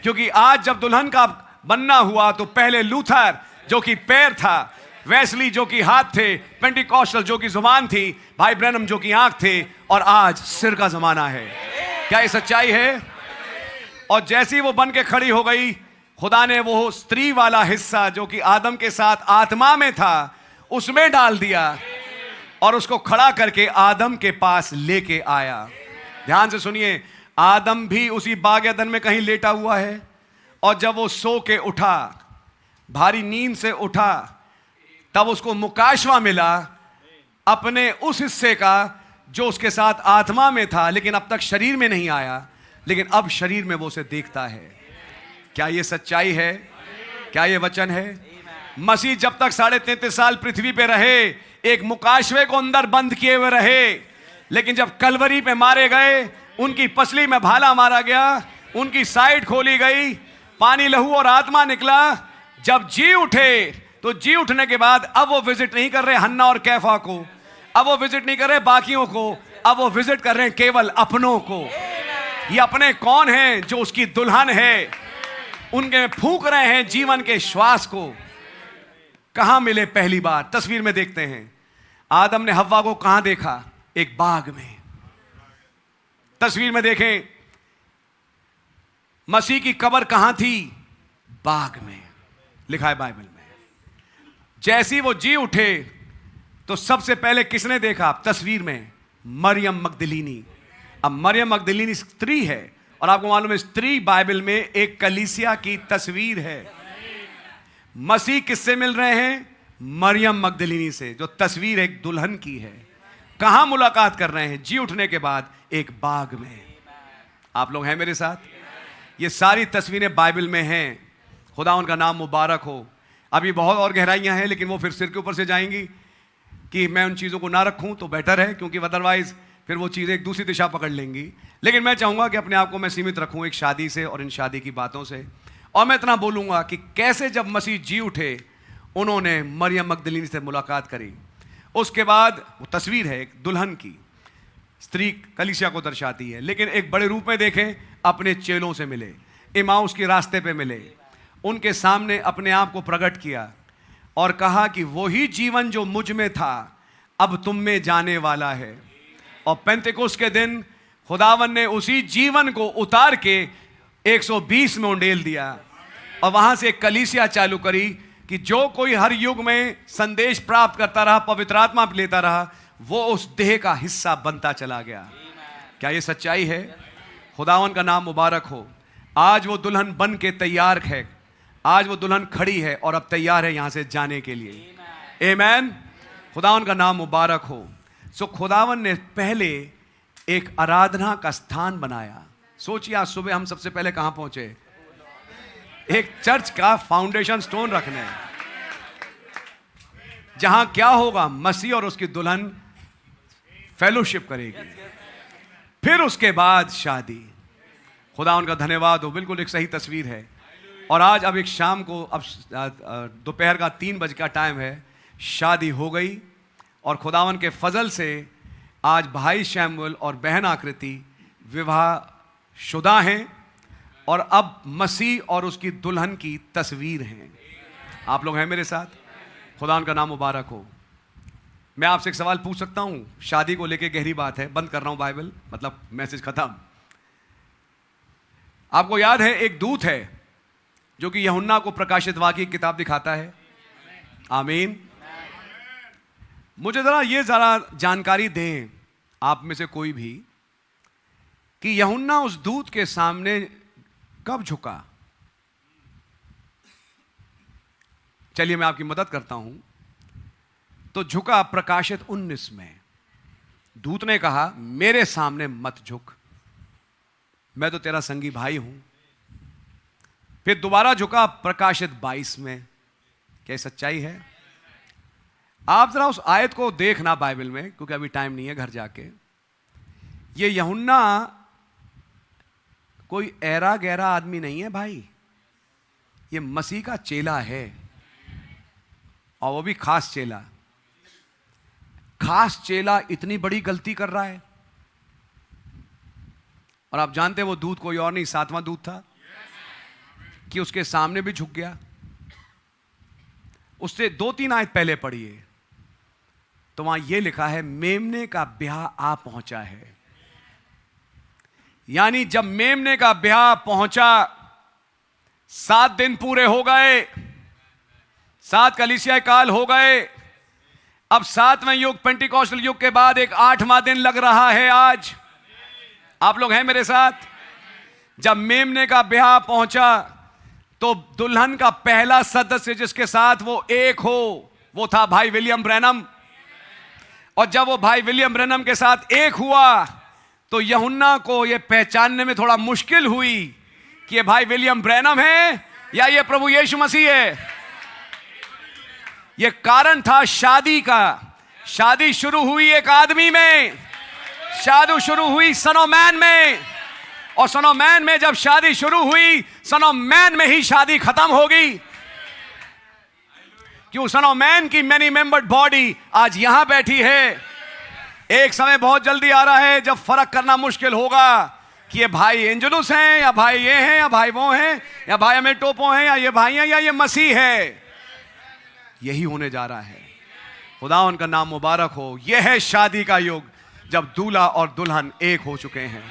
क्योंकि आज जब दुल्हन का बनना हुआ तो पहले लूथर जो कि पैर था, वेस्ली जो कि हाथ थे, पेंटिकॉस्टल जो कि जुबान थी, भाई ब्रैनम जो कि आंख थे, और आज सिर का जमाना है। क्या ये सच्चाई है? और जैसी वो बन के खड़ी हो गई, खुदा ने वो स्त्री वाला हिस्सा जो कि आदम के साथ आत्मा में था, उसमें डाल दिया और उसको खड़ा करके आदम के पास लेके आया। ध्यान से सुनिए, आदम भी उसी बाग एदन में कहीं लेटा हुआ है, और जब वो सो के उठा, भारी नींद से उठा, तब उसको मुकाशवा मिला अपने उस हिस्से का जो उसके साथ आत्मा में था, लेकिन अब तक शरीर में नहीं आया, लेकिन अब शरीर में वो उसे देखता है। क्या ये सच्चाई है? क्या ये वचन है? मसीह जब तक 33.5 साल पृथ्वी पे रहे, एक मुकाशवे को अंदर बंद किए हुए रहे, लेकिन जब कलवरी पे मारे गए, उनकी पसली में भाला मारा गया, उनकी साइड खोली गई, पानी, लहू और आत्मा निकला। जब जी उठे, तो जी उठने के बाद अब वो विजिट नहीं कर रहे हन्ना और कैफा को, अब वो विजिट नहीं कर रहे बाकियों को, अब वो विजिट कर रहे हैं केवल अपनों को। ये अपने कौन हैं? जो उसकी दुल्हन है, उनके फूंक रहे हैं जीवन के श्वास को। कहां मिले पहली बार? तस्वीर में देखते हैं, आदम ने हव्वा को कहां देखा? एक बाग में। तस्वीर में देखें, मसीह की कब्र कहां थी? बाग में। लिखा है बाइबल में। जैसी वो जी उठे, तो सबसे पहले किसने देखा? तस्वीर में मरियम मगदलीनी। अब मरियम मगदलीनी स्त्री है, और आपको मालूम है स्त्री बाइबल में एक कलीसिया की तस्वीर है। मसीह किससे मिल रहे हैं? मरियम मगदलीनी से, जो तस्वीर एक दुल्हन की है। कहां मुलाकात कर रहे हैं? जी उठने के बाद एक बाग में। आप लोग हैं मेरे साथ? ये सारी तस्वीरें बाइबल में हैं। खुदा उनका नाम मुबारक हो। अभी बहुत और गहराइयां हैं, लेकिन वो फिर सिर के ऊपर से जाएंगी कि मैं उन चीज़ों को ना रखूं तो बेटर है, क्योंकि अदरवाइज फिर वो चीज़ें एक दूसरी दिशा पकड़ लेंगी। लेकिन मैं चाहूँगा कि अपने आप को मैं सीमित रखूँ एक शादी से और इन शादी की बातों से। और मैं इतना बोलूँगा कि कैसे जब मसीह जी उठे, उन्होंने मरियम मगदलीनी से मुलाकात करी। उसके बाद वो तस्वीर है एक दुल्हन की, स्त्री कलीसिया को दर्शाती है, लेकिन एक बड़े रूप में देखें, अपने चेलों से मिले, इमाउस के रास्ते पे मिले, उनके सामने अपने आप को प्रकट किया और कहा कि वही जीवन जो मुझ में था अब तुम में जाने वाला है। और पेंतेकोस्त के दिन खुदावन ने उसी जीवन को उतार के 120 में उंडेल दिया, और वहां से एक कलीसिया चालू करी कि जो कोई हर युग में संदेश प्राप्त करता रहा, पवित्र आत्मा लेता रहा, वो उस देह का हिस्सा बनता चला गया। क्या ये सच्चाई है? खुदावन का नाम मुबारक हो। आज वो दुल्हन बन के तैयार है, आज वो दुल्हन खड़ी है और अब तैयार है यहां से जाने के लिए। आमीन। खुदावन का नाम मुबारक हो। सो खुदावन ने पहले एक आराधना का स्थान बनाया। सोचिए आज सुबह हम सबसे पहले कहां पहुंचे? एक चर्च का फाउंडेशन स्टोन रखने, जहां क्या होगा? मसीह और उसकी दुल्हन फेलोशिप करेगी। फिर उसके बाद शादी। खुदा उनका धन्यवाद हो, बिल्कुल एक सही तस्वीर है। और आज अब एक शाम को, अब दोपहर का 3 बजे का टाइम है, शादी हो गई और खुदावन के फजल से आज भाई शैमुएल और बहन आकृति विवाह शुदा हैं और अब मसीह और उसकी दुल्हन की तस्वीर हैं। आप लोग हैं मेरे साथ? खुदा का नाम मुबारक हो। मैं आपसे एक सवाल पूछ सकता हूं? शादी को लेके गहरी बात है, बंद कर रहा हूं बाइबल, मतलब मैसेज खत्म। आपको याद है एक दूत है जो कि यूहन्ना को प्रकाशित वाक्य की किताब दिखाता है। आमीन। मुझे जरा जानकारी दें आप में से कोई भी कि यूहन्ना उस दूत के सामने कब झुका। चलिए मैं आपकी मदद करता हूं। तो झुका प्रकाशित 19 में। दूत ने कहा मेरे सामने मत झुक, मैं तो तेरा संगी भाई हूं। फिर दोबारा झुका प्रकाशित 22 में। क्या सच्चाई है? आप जरा उस आयत को देखना बाइबल में, क्योंकि अभी टाइम नहीं है, घर जाके। ये यूहन्ना कोई ऐरा गहरा आदमी नहीं है भाई, ये मसीह का चेला है, और वो भी खास चेला। खास चेला इतनी बड़ी गलती कर रहा है। और आप जानते हैं वो दूत कोई और नहीं, 7वां दूत था कि उसके सामने भी झुक गया। उससे 2-3 आयत पहले पढ़िए तो वहां यह लिखा है मेमने का ब्याह आ पहुंचा है। यानी जब मेमने का ब्याह पहुंचा, 7 दिन पूरे हो गए, 7 कलीसिया काल हो गए। अब 7वें युग, पेंटिकॉस्टल युग के बाद एक 8वां दिन लग रहा है आज। आप लोग हैं मेरे साथ? जब मेमने का ब्याह पहुंचा तो दुल्हन का पहला सदस्य जिसके साथ वो एक हो वो था भाई विलियम ब्रैनम। और जब वो भाई विलियम ब्रैनम के साथ एक हुआ तो यूहन्ना को ये पहचानने में थोड़ा मुश्किल हुई कि ये भाई विलियम ब्रैनम है या ये प्रभु यीशु मसीह है। ये कारण था शादी का। शादी शुरू हुई एक आदमी में, शादी शुरू हुई सन ऑफ मैन में, और सन ऑफ मैन में जब शादी शुरू हुई, सन ऑफ मैन में ही शादी खत्म होगी। क्यों? सन ऑफ मैन की मैनी मेंबर्ड बॉडी आज यहां बैठी है। एक समय बहुत जल्दी आ रहा है जब फर्क करना मुश्किल होगा कि ये भाई एंजेलुस हैं या भाई ये हैं या भाई वो हैं या भाई अमेटोपो हैं या ये भाई हैं या ये मसीह है। यही होने जा रहा है। खुदा उनका नाम मुबारक हो। यह है शादी का युग जब दूल्हा और दुल्हन एक हो चुके हैं।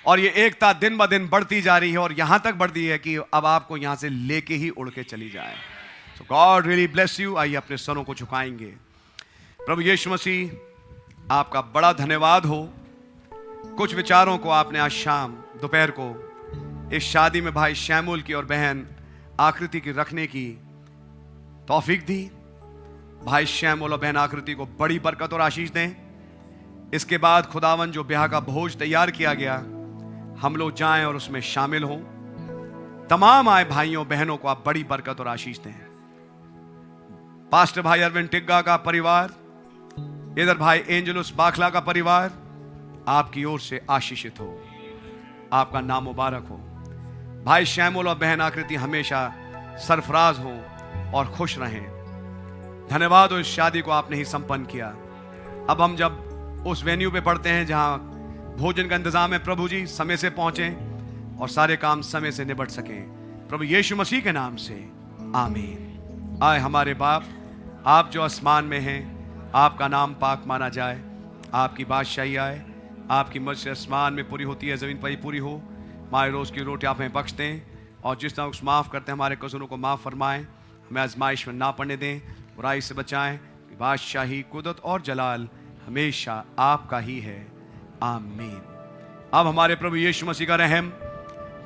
और ये एकता दिन ब दिन बढ़ती जा रही है और यहां तक बढ़ती है कि अब आपको यहां से लेके ही उड़ के चली जाए। सो गॉड रियली ब्लेस यू। आइए अपने सरों को झुकाएंगे। प्रभु यीशु मसीह आपका बड़ा धन्यवाद हो। कुछ विचारों को आपने आज शाम दोपहर को इस शादी में भाई शैमुएल की और बहन आकृति की रखने की तौफीक दी। भाई शैमुएल और बहन आकृति को बड़ी बरकत और आशीष दें। इसके बाद खुदावन जो ब्याह का भोज तैयार किया गया, हम लोग जाएं और उसमें शामिल हों। तमाम आए भाइयों बहनों को आप बड़ी बरकत और आशीष दें। पास्टर भाई अरविंद टिग्गा का परिवार, इधर भाई एंजेलुस बाखला का परिवार आपकी ओर से आशीषित हो। आपका नाम मुबारक हो। भाई शैमुएल और बहन आकृति हमेशा सरफराज हो और खुश रहें। धन्यवाद हो इस शादी को आपने ही संपन्न किया। अब हम जब उस वेन्यू पे पढ़ते हैं जहां भोजन का इंतजाम है, प्रभु जी समय से पहुंचें और सारे काम समय से निबट सकें। प्रभु यीशु मसीह के नाम से आमीन। आए हमारे बाप, आप जो आसमान में हैं, आपका नाम पाक माना जाए। आपकी बादशाही आए। आपकी मर्जी आसमान में पूरी होती है, ज़मीन पर ही पूरी हो। हमारे रोज़ की रोटी आप हमें बख्श दें और जिस तरह माफ़ करते हैं हमारे कसूरों को माफ़ फरमाएं। हमें आजमाइश में ना पड़ने दें, बुराई से बचाएं। बादशाही, कुदरत और जलाल हमेशा आपका ही है। आमीन। अब हमारे प्रभु यीशु मसीह का रहम,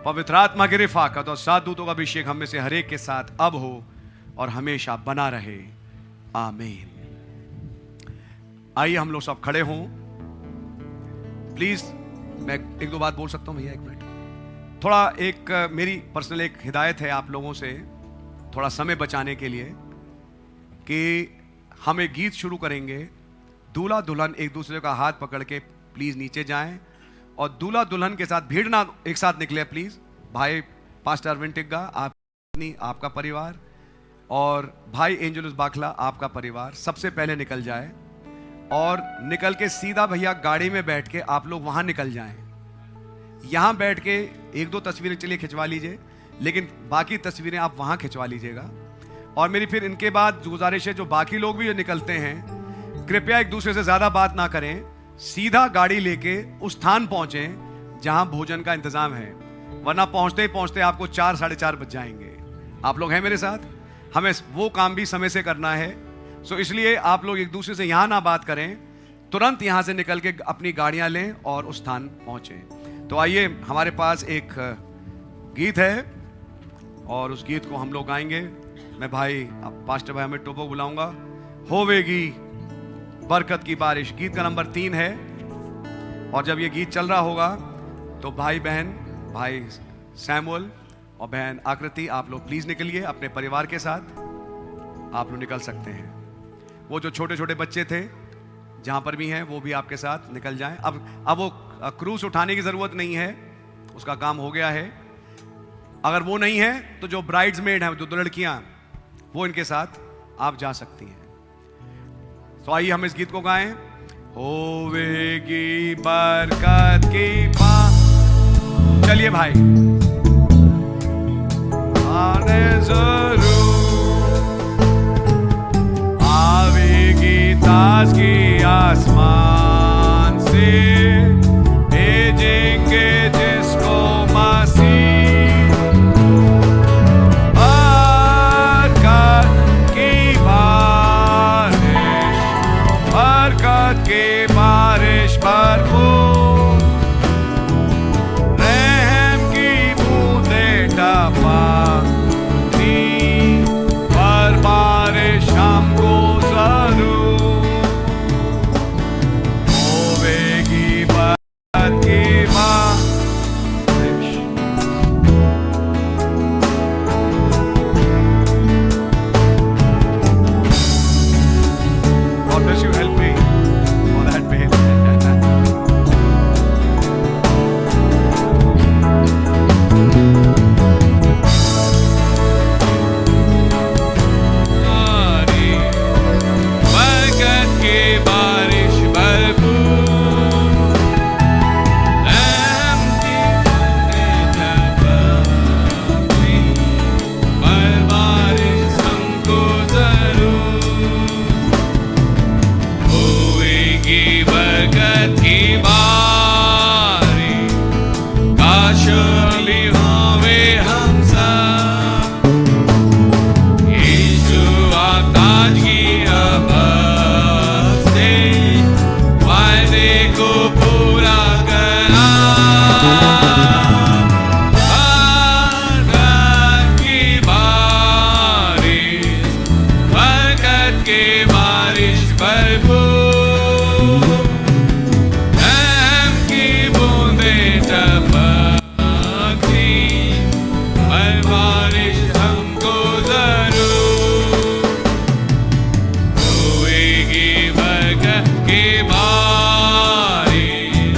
पवित्र आत्मा की रिफाकत और 7 दूतों का अभिषेक हम में से हर एक के साथ अब हो और हमेशा बना रहे। आमीन। आइए हम लोग सब खड़े हों प्लीज। मैं 1-2 बात बोल सकता हूं भैया? 1 मिनट। थोड़ा एक मेरी पर्सनल एक हिदायत है आप लोगों से, थोड़ा समय बचाने के लिए, कि हम एक गीत शुरू करेंगे। दूल्हा दुल्हन एक दूसरे का हाथ पकड़ के प्लीज नीचे जाएं और दूल्हा दुल्हन के साथ भीड़ ना एक साथ निकले प्लीज। भाई पास्टर अरविंद टिग्गा, आप आपका परिवार, और भाई एंजेलस बाखला आपका परिवार सबसे पहले निकल जाए, और निकल के सीधा भैया गाड़ी में बैठ के आप लोग वहां निकल जाएं। यहां बैठ के एक दो तस्वीरें चलिए खिंचवा लीजिए, लेकिन बाकी तस्वीरें आप वहां खिंचवा लीजिएगा। और मेरी फिर इनके बाद गुजारिश है, जो बाकी लोग भी जो निकलते हैं, कृपया एक दूसरे से ज्यादा बात ना करें, सीधा गाड़ी लेके उस स्थान पहुंचें जहां भोजन का इंतजाम है, वरना पहुंचते ही पहुंचते आपको 4 साढ़े 4 बज जाएंगे। आप लोग हैं मेरे साथ? हमें वो काम भी समय से करना है। सो इसलिए आप लोग एक दूसरे से यहां ना बात करें, तुरंत यहां से निकल के अपनी गाड़ियां लें और उस स्थान पहुंचें। तो आइए, हमारे पास एक गीत है और उस गीत को हम लोग गाएंगे। मैं भाई पास्टर भाई अमित टोपो बुलाऊंगा। होवेगी बरकत की बारिश, गीत का नंबर 3 है। और जब ये गीत चल रहा होगा तो भाई बहन, भाई सैमुअल और बहन आकृति, आप लोग प्लीज निकलिए अपने परिवार के साथ। आप लोग निकल सकते हैं। वो जो छोटे छोटे बच्चे थे जहां पर भी हैं, वो भी आपके साथ निकल जाएं। अब वो क्रूस उठाने की जरूरत नहीं है, उसका काम हो गया है। अगर वो नहीं है तो जो ब्राइड्समेड हैं, जो 2 लड़कियां, वो इनके साथ आप जा सकती हैं। तो आइए हम इस गीत को गाएं। होवेगी बरकत की बात, चलिए भाई, आने जरूर आवेगी ताजगी आसमान से, भेजेंगे जिसको मसीह, बरकत की बारिश, बरकत की बारिश भरपूर, रहम की बूंदें टपकती, पर बारिश हमको जरूर, होवेगी बरकत की बारिश। God bless you, help me for that pain. बरकत की बारिश भरपूर, रहम की बूंदें टपकती, पर बारिश हमको जरूर, होवेगी बरकत की बारिश, काश अली होवे हम सब, यीशु आप ताजगी आवाज़ से वायदे को पूरा करा, बरकत की बारिश, बरकत की बारिश भरपूर, रहम की बूंदें टपकती, पर बारिश हमको जरूर, होवेगी बरकत की बारिश,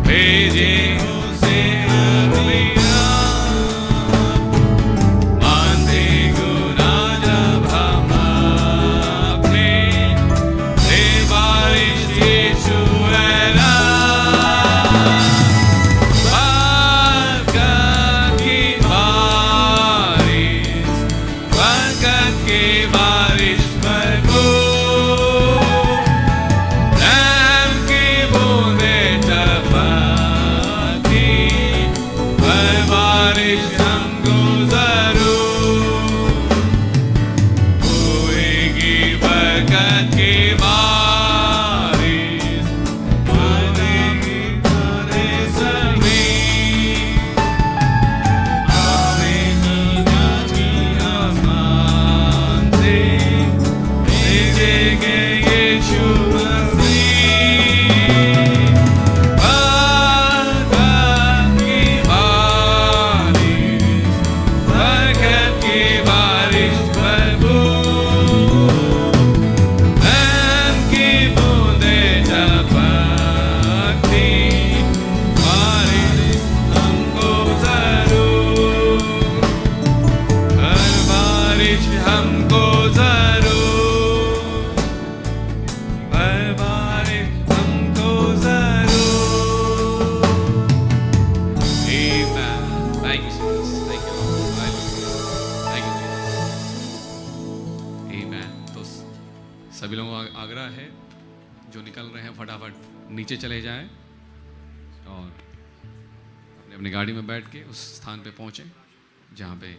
भेजे उसे अगली रात, मानते गुनाह जब हम अपने, सभी लोगों का आग्रह है जो निकल रहे हैं फटाफट नीचे चले जाएं और अपने अपनी गाड़ी में बैठ के उस स्थान पे पहुँचें जहाँ पे